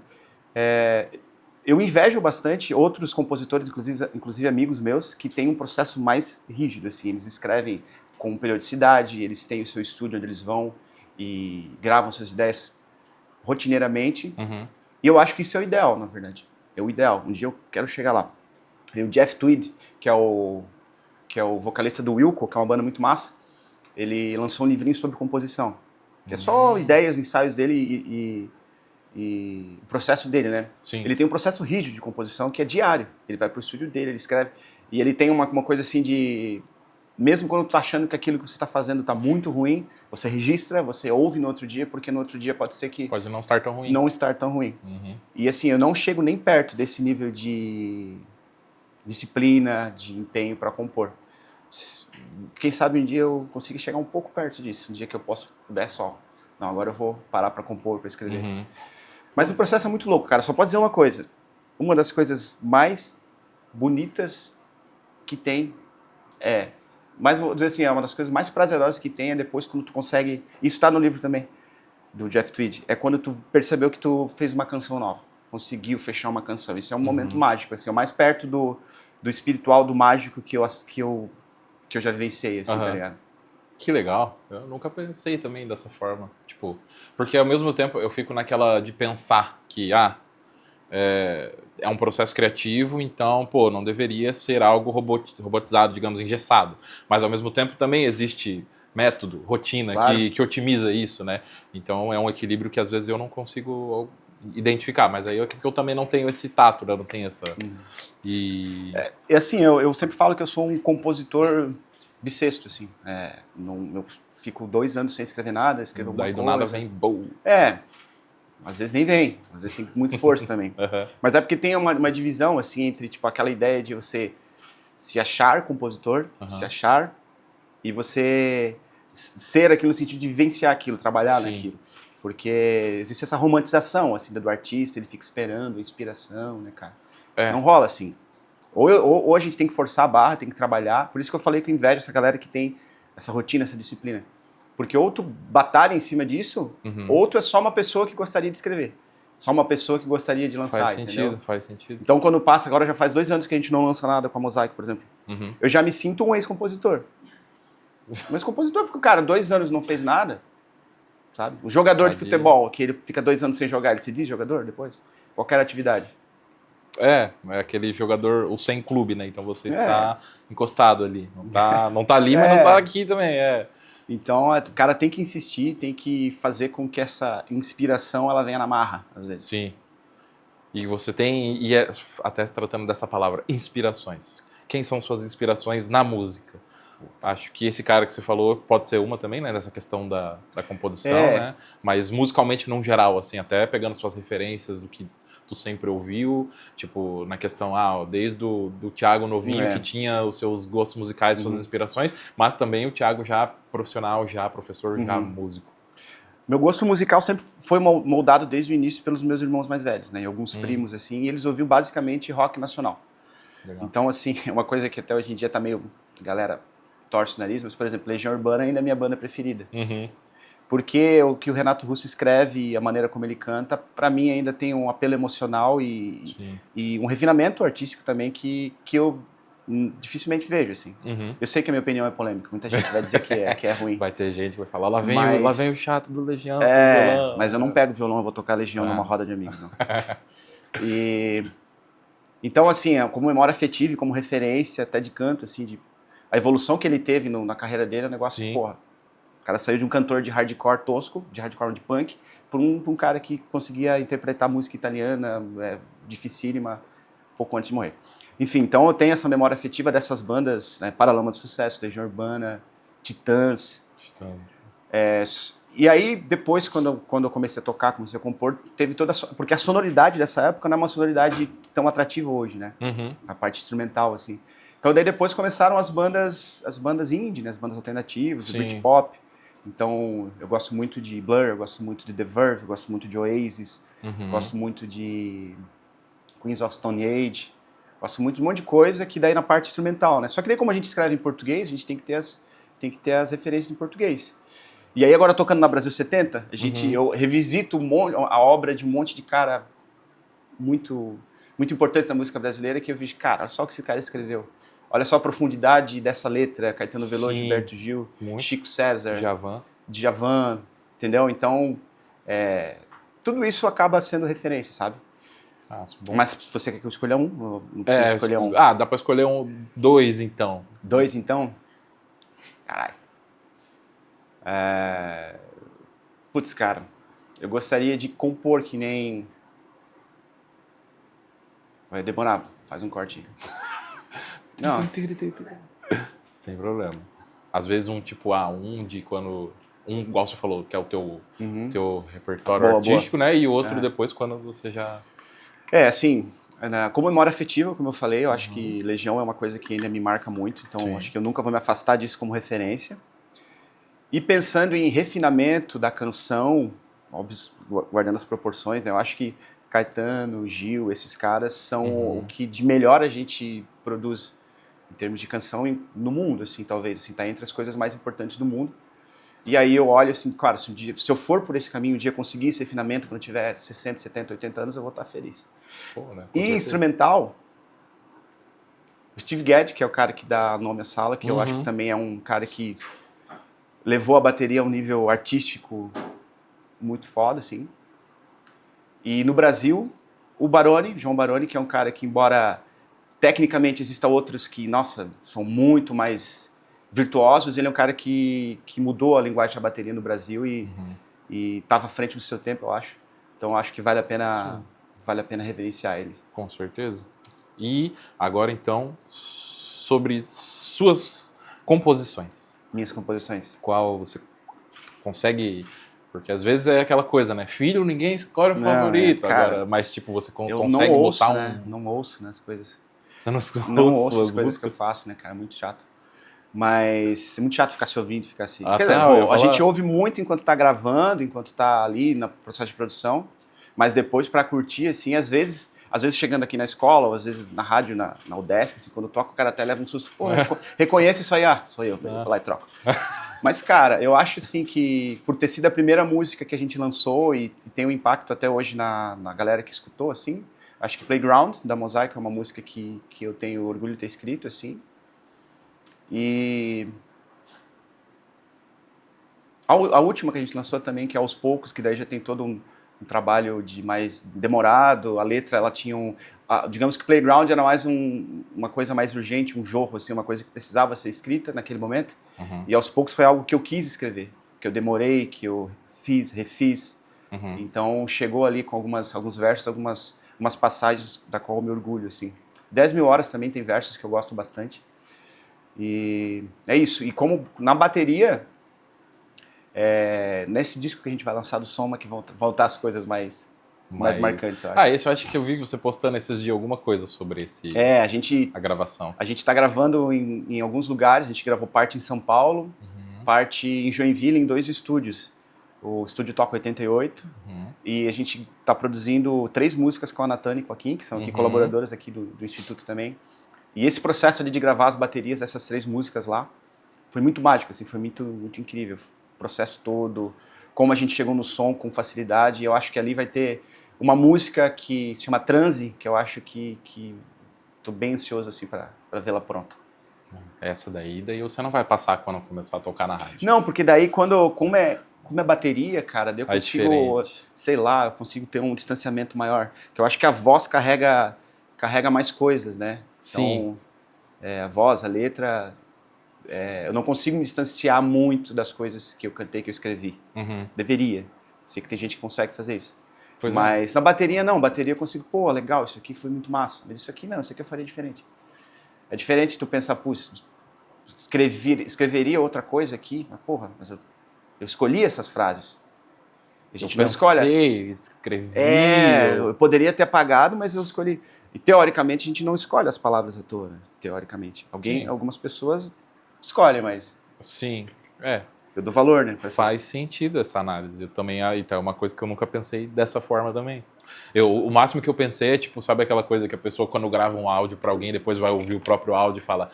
Eu invejo bastante outros compositores, inclusive amigos meus, que têm um processo mais rígido, assim. Eles escrevem com periodicidade, eles têm o seu estúdio onde eles vão e gravam suas ideias rotineiramente. E eu acho que isso é o ideal, na verdade. É o ideal. Um dia eu quero chegar lá. E o Jeff Tweed, que é o vocalista do Wilco, que é uma banda muito massa, ele lançou um livrinho sobre composição. Que é só ideias, ensaios dele e o processo dele, né? Sim. Ele tem um processo rígido de composição que é diário. Ele vai pro estúdio dele, ele escreve. E ele tem uma coisa assim de... Mesmo quando tu tá achando que aquilo que você tá fazendo tá muito ruim, você registra, você ouve no outro dia, porque no outro dia pode ser que... Pode não estar tão ruim. Não estar tão ruim. E assim, eu não chego nem perto desse nível de disciplina, de empenho para compor. Quem sabe um dia eu consiga chegar um pouco perto disso. Um dia que eu puder só. Não, agora eu vou parar para compor, para escrever. Mas o processo é muito louco, cara. Só pode dizer uma coisa. Uma das coisas mais bonitas que tem mas vou dizer assim, uma das coisas mais prazerosas que tem é depois quando tu consegue... Isso tá no livro também, do Jeff Tweed. É quando tu percebeu que tu fez uma canção nova. Conseguiu fechar uma canção. Isso é um momento mágico, assim. É o mais perto do espiritual, do mágico que eu já vivenciei, assim, tá ligado? Que legal. Eu nunca pensei também dessa forma. Tipo, porque ao mesmo tempo eu fico naquela de pensar que, é um processo criativo, então, pô, não deveria ser algo robotizado, digamos, engessado. Mas ao mesmo tempo também existe método, rotina, Claro. que otimiza isso, né? Então é um equilíbrio que às vezes eu não consigo identificar, mas aí é porque eu também não tenho esse tato, né? Eu não tenho essa... E assim, eu sempre falo que eu sou um compositor bissexto, assim. Eu fico 2 anos sem escrever nada, escrevo alguma daí coisa. do nada vem boom. Às vezes nem vem, às vezes tem muito esforço também. Mas é porque tem uma divisão, assim, entre, tipo, aquela ideia de você se achar compositor, se achar, e você ser aquilo no sentido de vivenciar aquilo, trabalhar naquilo. Porque existe essa romantização, assim, do artista, ele fica esperando a inspiração, né, cara? Não rola assim. Ou a gente tem que forçar a barra, tem que trabalhar. Por isso que eu falei que eu invejo essa galera que tem essa rotina, essa disciplina. Porque ou tu batalha em cima disso, ou tu é só uma pessoa que gostaria de escrever. Só uma pessoa que gostaria de lançar, entendeu? Faz sentido. Então quando passa, agora já faz 2 anos que a gente não lança nada com a Mosaic, por exemplo. Eu já me sinto um ex-compositor. Um ex-compositor, porque o cara 2 anos não fez nada, sabe? O jogador de futebol, que ele fica 2 anos sem jogar, ele se diz jogador depois? Qualquer atividade. É aquele jogador, o sem clube, né? Então você está encostado ali. Não tá ali, mas não tá aqui também, Então, o cara tem que insistir, tem que fazer com que essa inspiração ela venha na marra, às vezes. Sim. E você tem, até se tratando dessa palavra, inspirações. Quem são suas inspirações na música? Acho que esse cara que você falou pode ser uma também, né? Nessa questão da composição, né? Mas musicalmente, num geral, assim, até pegando suas referências do que tu sempre ouviu, tipo, na questão, desde do Thiago novinho, que tinha os seus gostos musicais, suas inspirações, mas também o Thiago já profissional, já professor, já músico. Meu gosto musical sempre foi moldado desde o início pelos meus irmãos mais velhos, né? E alguns primos, assim, e eles ouviam basicamente rock nacional. Legal. Então, assim, é uma coisa que até hoje em dia tá meio... Galera torce o nariz, mas, por exemplo, Legião Urbana ainda é a minha banda preferida. Porque o que o Renato Russo escreve e a maneira como ele canta, pra mim ainda tem um apelo emocional e um refinamento artístico também que eu dificilmente vejo, assim. Eu sei que a minha opinião é polêmica, muita gente vai dizer que é ruim. Vai ter gente que vai falar, lá vem o chato do Legião. Mas eu não pego violão, eu vou tocar Legião numa roda de amigos, não. Então, assim, como memória afetiva e como referência até de canto, assim, a evolução que ele teve na carreira dele é um negócio, porra. O cara saiu de um cantor de hardcore tosco, de hardcore de punk, para um cara que conseguia interpretar música italiana, dificílima, pouco antes de morrer. Enfim, então eu tenho essa memória afetiva dessas bandas, né, Paralamas do Sucesso, Legião Urbana, Titãs. E aí, depois, quando eu comecei a tocar, comecei a compor, teve toda porque a sonoridade dessa época não é uma sonoridade tão atrativa hoje, né? A parte instrumental, assim. Então daí depois começaram as bandas indie, né? As bandas alternativas, o Britpop. Então, eu gosto muito de Blur, eu gosto muito de The Verve, eu gosto muito de Oasis, gosto muito de Queens of Stone Age, gosto muito de um monte de coisa que daí na parte instrumental, né? Só que daí como a gente escreve em português, a gente tem que ter as referências em português. E aí agora tocando na Brasil 70, eu revisito a obra de um monte de cara muito, muito importante na música brasileira que eu vejo, cara, olha só o que esse cara escreveu. Olha só a profundidade dessa letra, Caetano Veloso, Gilberto Gil, Chico César, Djavan, entendeu? Então, tudo isso acaba sendo referência, sabe? Mas se você quer que eu escolha um, não precisa escolher um. Ah, dá pra escolher dois, então. Dois, então? Caralho. Putz, cara, eu gostaria de compor que nem... Vai demorar, faz um corte aí. Não. Sem problema. Às vezes de quando... igual você falou, que é o teu repertório artístico, né? E outro depois quando você já... Assim, como memória afetiva, como eu falei, eu acho que Legião é uma coisa que ainda me marca muito, então acho que eu nunca vou me afastar disso como referência. E pensando em refinamento da canção, óbvio, guardando as proporções, né? Eu acho que Caetano, Gil, esses caras são o que de melhor a gente produz em termos de canção no mundo, assim, talvez, assim, tá entre as coisas mais importantes do mundo. E aí eu olho assim, claro, se eu for por esse caminho, um dia conseguir esse refinamento, quando eu tiver 60, 70, 80 anos, eu vou estar feliz. Pô, né? E instrumental, o Steve Gadd, que é o cara que dá nome à sala, que eu acho que também é um cara que levou a bateria a um nível artístico muito foda, assim. E no Brasil, o Baroni, João Baroni, que é um cara que, embora tecnicamente existam outros que, nossa, são muito mais virtuosos, ele é um cara que mudou a linguagem da bateria no Brasil e estava à frente do seu tempo, eu acho. Então, acho que vale a pena reverenciar ele. Com certeza. E agora, então, sobre suas composições. Minhas composições. Qual você consegue... Porque às vezes é aquela coisa, né? Filho, ninguém escolhe o favorito. Cara, agora, mas, tipo, você consegue não ouço, botar né? Não ouço, né, as coisas. Você não ouço as coisas que eu faço, né, cara? É muito chato. Mas é muito chato ficar se ouvindo, ficar assim. A gente ouve muito enquanto tá gravando, enquanto tá ali no processo de produção, mas depois pra curtir, assim, às vezes chegando aqui na escola, ou às vezes na rádio, na UDESC, assim, quando toca o cara até leva um susto. Pô, reconhece isso aí, sou eu, vou lá e troco. Mas, cara, eu acho, assim, que por ter sido a primeira música que a gente lançou e tem um impacto até hoje na galera que escutou, assim, acho que Playground, da Mosaic, é uma música que eu tenho orgulho de ter escrito, assim. E a última que a gente lançou também, que é Aos Poucos, que daí já tem todo um trabalho de mais demorado, a letra, ela tinha digamos que Playground era mais uma coisa mais urgente, um jorro, assim, uma coisa que precisava ser escrita naquele momento, e Aos Poucos foi algo que eu quis escrever, que eu demorei, que eu refiz, então chegou ali com alguns versos, algumas passagens da qual eu me orgulho, assim. 10 Mil Horas também tem versos que eu gosto bastante, e é isso, e como na bateria, nesse disco que a gente vai lançar do Soma, que vão voltar as coisas mais marcantes, eu acho. Esse eu acho que eu vi você postando esses dias alguma coisa sobre a gravação. A gente está gravando em alguns lugares, a gente gravou parte em São Paulo, parte em Joinville, em 2 estúdios. O estúdio Toca 88, e a gente está produzindo 3 músicas com a Natane e com a Kim, que são aqui colaboradoras aqui do Instituto também. E esse processo ali de gravar as baterias dessas 3 músicas lá foi muito mágico, assim, foi muito, muito incrível. O processo todo, como a gente chegou no som com facilidade. Eu acho que ali vai ter uma música que se chama Transe, que eu acho que tô bem ansioso assim para vê-la pronta. Essa daí você não vai passar quando começar a tocar na rádio. Não, porque daí como é bateria, cara, daí eu consigo, sei lá, eu consigo ter um distanciamento maior. Que eu acho que a voz carrega mais coisas, né? Sim. Então, a voz, a letra, eu não consigo me distanciar muito das coisas que eu cantei, que eu escrevi. Deveria. Sei que tem gente que consegue fazer isso. Mas na bateria não, bateria eu consigo, pô, legal, isso aqui foi muito massa. Mas isso aqui não, isso aqui eu faria diferente. É diferente tu pensar, pô, escreveria outra coisa aqui, mas eu escolhi essas frases. A gente não escolhe. Escrevi. Eu poderia ter apagado, mas eu escolhi. E teoricamente a gente não escolhe as palavras à toa, né? Teoricamente. Algumas pessoas escolhem, mas... Sim, Eu dou valor, né? Faz sentido essa análise. Eu também, então, é uma coisa que eu nunca pensei dessa forma também. O máximo que eu pensei é, tipo, sabe aquela coisa que a pessoa, quando grava um áudio pra alguém, depois vai ouvir o próprio áudio e fala,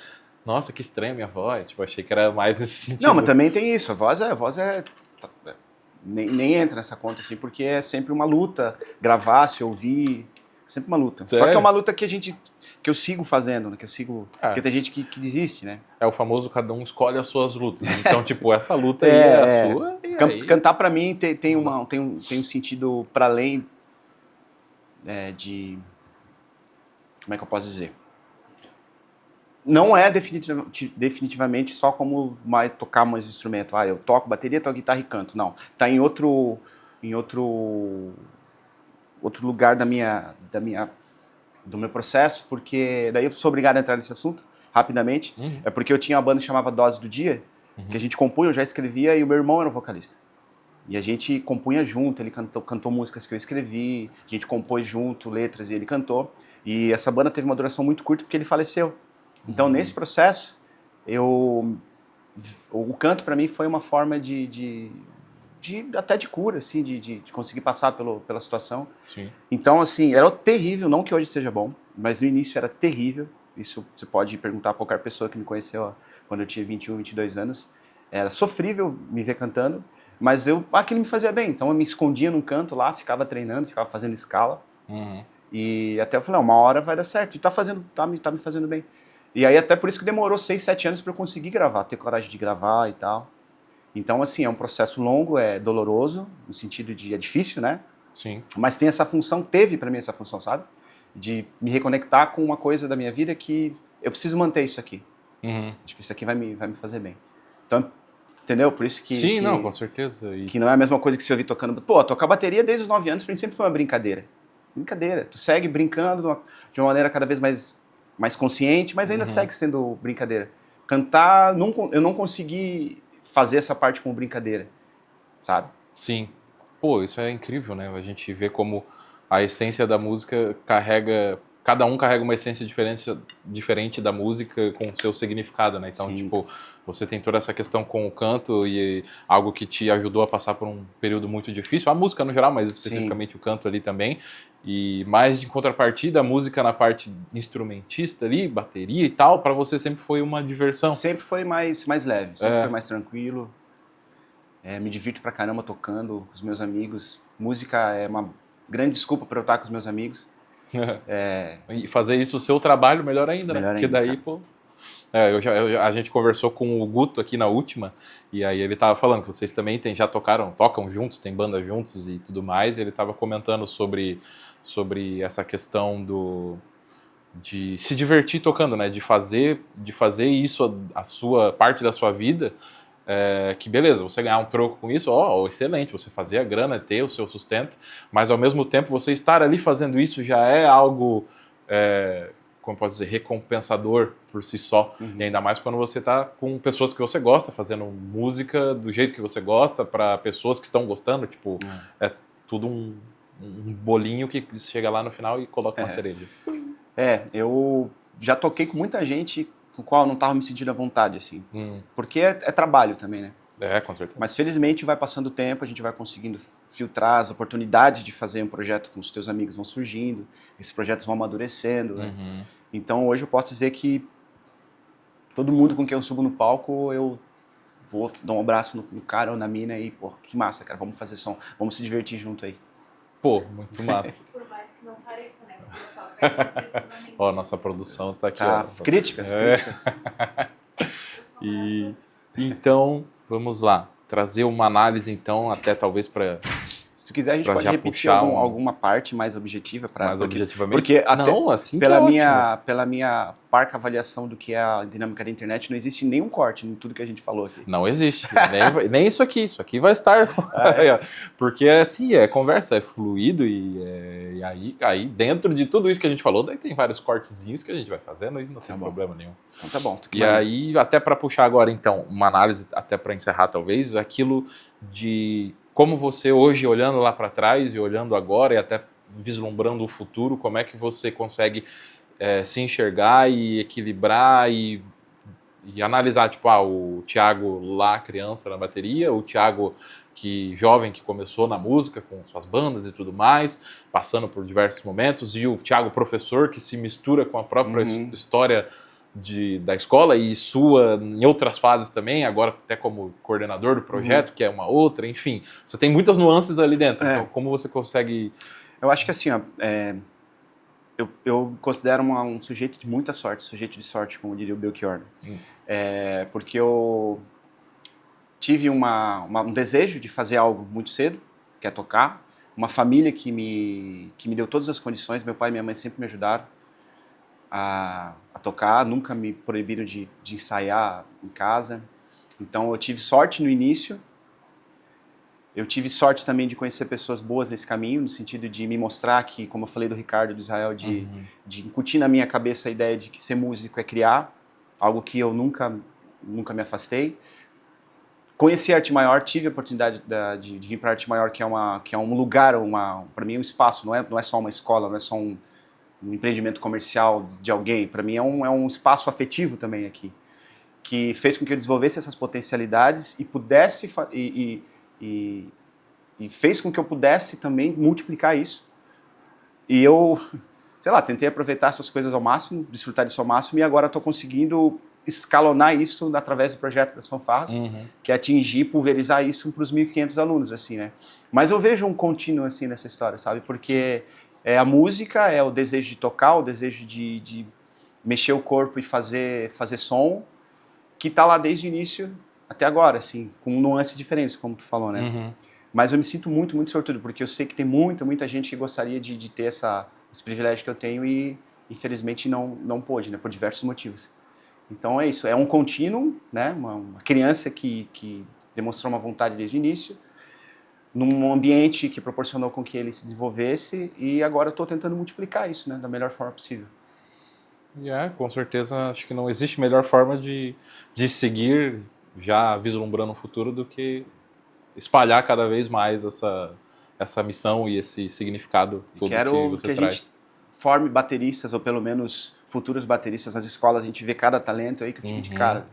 nossa, que estranha a minha voz. Tipo, achei que era mais nesse sentido. Não, mas também tem isso. A voz é nem entra nessa conta, assim, porque é sempre uma luta. Gravar, se ouvir, é sempre uma luta. Sério? Só que é uma luta que eu sigo fazendo, né? Porque tem gente que desiste, né? É o famoso cada um escolhe as suas lutas. Então, tipo, essa luta aí é a sua. E aí... Cantar pra mim tem um sentido para além de... Como é que eu posso dizer? Não é definitivamente só como tocar mais instrumento. Eu toco bateria, toco guitarra e canto. Não. Tá em outro lugar do meu processo, porque daí eu sou obrigado a entrar nesse assunto rapidamente. É porque eu tinha uma banda que chamava Dose do Dia, que a gente compunha, eu já escrevia, e o meu irmão era o vocalista. E a gente compunha junto, ele cantou músicas que eu escrevi, a gente compôs junto, letras, e ele cantou. E essa banda teve uma duração muito curta porque ele faleceu. Então, nesse processo, o canto para mim foi uma forma até de cura, assim, de conseguir passar pela situação. Sim. Então, assim, era terrível, não que hoje seja bom, mas no início era terrível. Isso você pode perguntar a qualquer pessoa que me conheceu quando eu tinha 21, 22 anos. Era sofrível me ver cantando, mas aquilo me fazia bem. Então eu me escondia num canto lá, ficava treinando, ficava fazendo escala. E até eu falei, uma hora vai dar certo. E tá me fazendo bem. E aí até por isso que demorou 6, 7 anos para eu conseguir gravar, ter coragem de gravar e tal. Então, assim, é um processo longo, é doloroso, no sentido de é difícil, né? Sim. Mas tem essa função, teve para mim essa função, sabe? De me reconectar com uma coisa da minha vida que eu preciso manter isso aqui. Acho que isso aqui vai me fazer bem. Então, entendeu? Por isso que... Sim, não, com certeza. Que não é a mesma coisa que se ouvir tocando... Pô, tocar bateria desde os 9 anos pra mim sempre foi uma brincadeira. Brincadeira. Tu segue brincando de uma maneira cada vez mais consciente, mas ainda segue sendo brincadeira. Cantar, eu não consegui fazer essa parte como brincadeira, sabe? Sim. Pô, isso é incrível, né? A gente vê como a essência da música cada um carrega uma essência diferente da música com o seu significado, né? Então, tipo, você tem toda essa questão com o canto e algo que te ajudou a passar por um período muito difícil, a música no geral, mas especificamente o canto ali também. E mais de contrapartida, a música na parte instrumentista ali, bateria e tal, pra você sempre foi uma diversão. Sempre foi mais leve, sempre foi mais tranquilo. Me divirto pra caramba tocando com os meus amigos. Música é uma grande desculpa pra eu estar com os meus amigos. E fazer isso o seu trabalho, melhor ainda, né? Porque daí, pô... a gente conversou com o Guto aqui na última, e aí ele tava falando que vocês também tocam juntos, tem banda juntos e tudo mais, e ele tava comentando sobre essa questão de se divertir tocando, né? De fazer isso a sua parte da sua vida, que beleza, você ganhar um troco com isso, excelente, você fazer a grana, ter o seu sustento, mas ao mesmo tempo você estar ali fazendo isso já é algo, como posso dizer, recompensador por si só, e ainda mais quando você está com pessoas que você gosta, fazendo música do jeito que você gosta, para pessoas que estão gostando, tipo, é tudo um bolinho que chega lá no final e coloca uma cereja. Eu já toquei com muita gente com a qual eu não estava me sentindo à vontade, assim. Porque é trabalho também, né? Com certeza. Mas felizmente vai passando o tempo, a gente vai conseguindo filtrar as oportunidades de fazer um projeto com os teus amigos vão surgindo, esses projetos vão amadurecendo, né? Então hoje eu posso dizer que todo mundo com quem eu subo no palco, eu vou dar um abraço no cara ou na mina e, pô, que massa, cara, vamos fazer som, vamos se divertir junto aí. Pô, muito massa. Por mais que não pareça, né? Porque eu toco expressivamente. Ó, nossa produção está aqui, Críticas. E então, vamos lá, trazer uma análise então, até talvez para... Se tu quiser, a gente pode repetir alguma parte mais objetiva. Objetivamente? Porque até não, assim pela minha parca avaliação do que é a dinâmica da internet, não existe nenhum corte em tudo que a gente falou aqui. Não existe, nem isso aqui vai estar. Porque assim, conversa, é fluido e aí dentro de tudo isso que a gente falou, daí tem vários cortezinhos que a gente vai fazendo e não tem problema nenhum. Então tá bom. E aí, até para puxar agora então, uma análise, até para encerrar talvez, aquilo de... Como você hoje, olhando lá para trás e olhando agora e até vislumbrando o futuro, como é que você consegue se enxergar e equilibrar e e analisar, tipo, o Thiago lá, criança, na bateria, o Thiago jovem que começou na música, com suas bandas e tudo mais, passando por diversos momentos, e o Thiago professor, que se mistura com a própria história da escola e sua em outras fases também, agora até como coordenador do projeto, que é uma outra, enfim. Você tem muitas nuances ali dentro, então como você consegue... Eu acho que assim, ó, eu considero um sujeito de muita sorte, sujeito de sorte, como diria o Belchior. Porque eu tive um desejo de fazer algo muito cedo, que é tocar, uma família que me deu todas as condições, meu pai e minha mãe sempre me ajudaram a tocar, nunca me proibiram de ensaiar em casa. Então eu tive sorte no início, eu tive sorte também de conhecer pessoas boas nesse caminho, no sentido de me mostrar que, como eu falei do Ricardo, do Israel, de incutir na minha cabeça a ideia de que ser músico é criar, algo que eu nunca me afastei. Conheci a Arte Maior, tive a oportunidade de vir para a Arte Maior, que é um lugar, para mim é um espaço, não é só uma escola, não é só um empreendimento comercial de alguém, para mim é um espaço afetivo também aqui, que fez com que eu desenvolvesse essas potencialidades e pudesse, e fez com que eu pudesse também multiplicar isso. E eu, sei lá, tentei aproveitar essas coisas ao máximo, desfrutar disso ao máximo, e agora estou conseguindo escalonar isso através do projeto das fanfarras, que é atingir, pulverizar isso para os 1.500 alunos, assim, né? Mas eu vejo um contínuo, assim, nessa história, sabe? Porque a música, é o desejo de tocar, o desejo de mexer o corpo e fazer som, que tá lá desde o início até agora, assim, com nuances diferentes, como tu falou, né? Mas eu me sinto muito, muito sortudo, porque eu sei que tem muita gente que gostaria de ter esse privilégio que eu tenho e, infelizmente, não pôde, né? Por diversos motivos. Então é isso, é um contínuo, né? Uma criança que demonstrou uma vontade desde o início, num ambiente que proporcionou com que ele se desenvolvesse, e agora eu estou tentando multiplicar isso, né? Da melhor forma possível. Com certeza, acho que não existe melhor forma de seguir já vislumbrando o futuro do que espalhar cada vez mais essa missão e esse significado todo que você traz. A gente forme bateristas, ou pelo menos futuros bateristas nas escolas. A gente vê cada talento aí que eu fico de cara,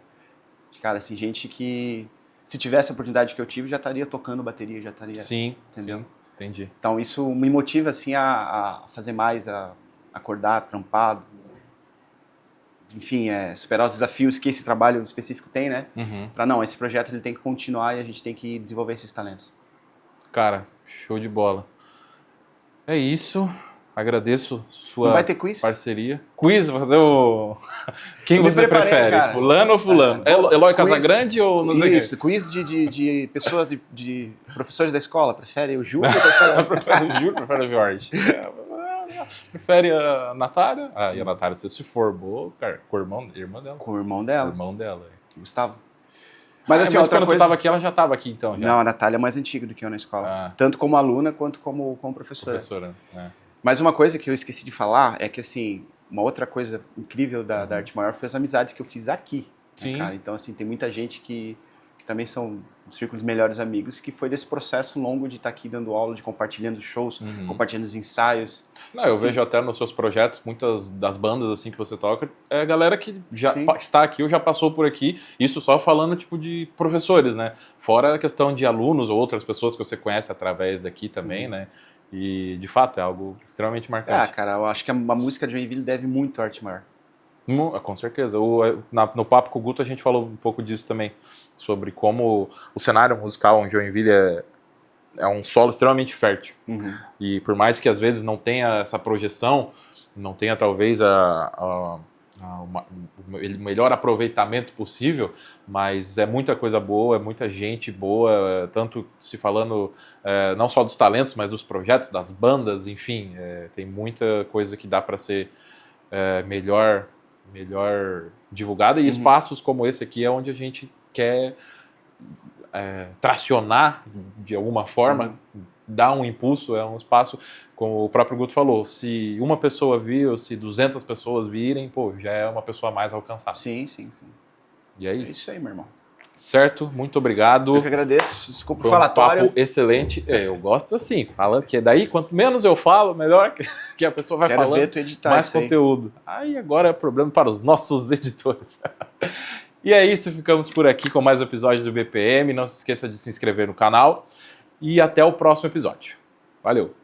assim, gente que, se tivesse a oportunidade que eu tive, já estaria tocando bateria, já estaria... Sim, entendeu? Sim, entendi. Então isso me motiva, assim, a fazer mais, a acordar, trampar, enfim, superar os desafios que esse trabalho específico tem, né? Esse projeto ele tem que continuar e a gente tem que desenvolver esses talentos. Cara, show de bola. É isso. Agradeço sua Não vai ter quiz? parceria. Quiz, fazer o... Quem você preparei, prefere? Cara. Fulano ou fulano? Eloy Casagrande ou não sei Isso, quiz de pessoas, de professores da escola. Prefere o Júlio ou prefere o Júlio, prefere o Jorge? Prefere a Natália? E a Natália, se formou, cara, com o irmão dela. Com o irmão dela. Com o irmão dela. Gustavo. Mas assim, mas quando tu estava aqui, ela já estava aqui, então? Já. Não, a Natália é mais antiga do que eu na escola. Tanto como aluna, quanto como professora. Mas uma coisa que eu esqueci de falar é que, assim, uma outra coisa incrível da Arte Maior foi as amizades que eu fiz aqui. Sim. Né, cara? Então, assim, tem muita gente que também são os círculos melhores amigos, que foi desse processo longo de estar aqui dando aula, de compartilhando os shows, compartilhando os ensaios. Eu vejo até nos seus projetos, muitas das bandas assim que você toca, é a galera que já está aqui ou já passou por aqui, isso só falando tipo de professores, né? Fora a questão de alunos ou outras pessoas que você conhece através daqui também, né? E, de fato, é algo extremamente marcante. Cara, eu acho que a música de Joinville deve muito à Arte Maior. Com certeza. No Papo com o Guto a gente falou um pouco disso também, sobre como o cenário musical em Joinville é um solo extremamente fértil. E por mais que às vezes não tenha essa projeção, não tenha talvez o melhor aproveitamento possível, mas é muita coisa boa, é muita gente boa, tanto se falando não só dos talentos, mas dos projetos, das bandas, enfim, tem muita coisa que dá para ser melhor divulgada, e espaços como esse aqui é onde a gente quer tracionar de alguma forma, dar um impulso. É um espaço, como o próprio Guto falou, se uma pessoa vir ou se 200 pessoas virem, já é uma pessoa a mais alcançada. Sim. E é isso. É isso aí, meu irmão. Certo, muito obrigado. Eu que agradeço. Desculpa o falatório. Foi um papo excelente. Eu gosto assim, fala, porque daí quanto menos eu falo, melhor que a pessoa vai falando, ver tu editar mais isso conteúdo. Aí agora é problema para os nossos editores. E é isso, ficamos por aqui com mais um episódio do BPM. Não se esqueça de se inscrever no canal e até o próximo episódio. Valeu!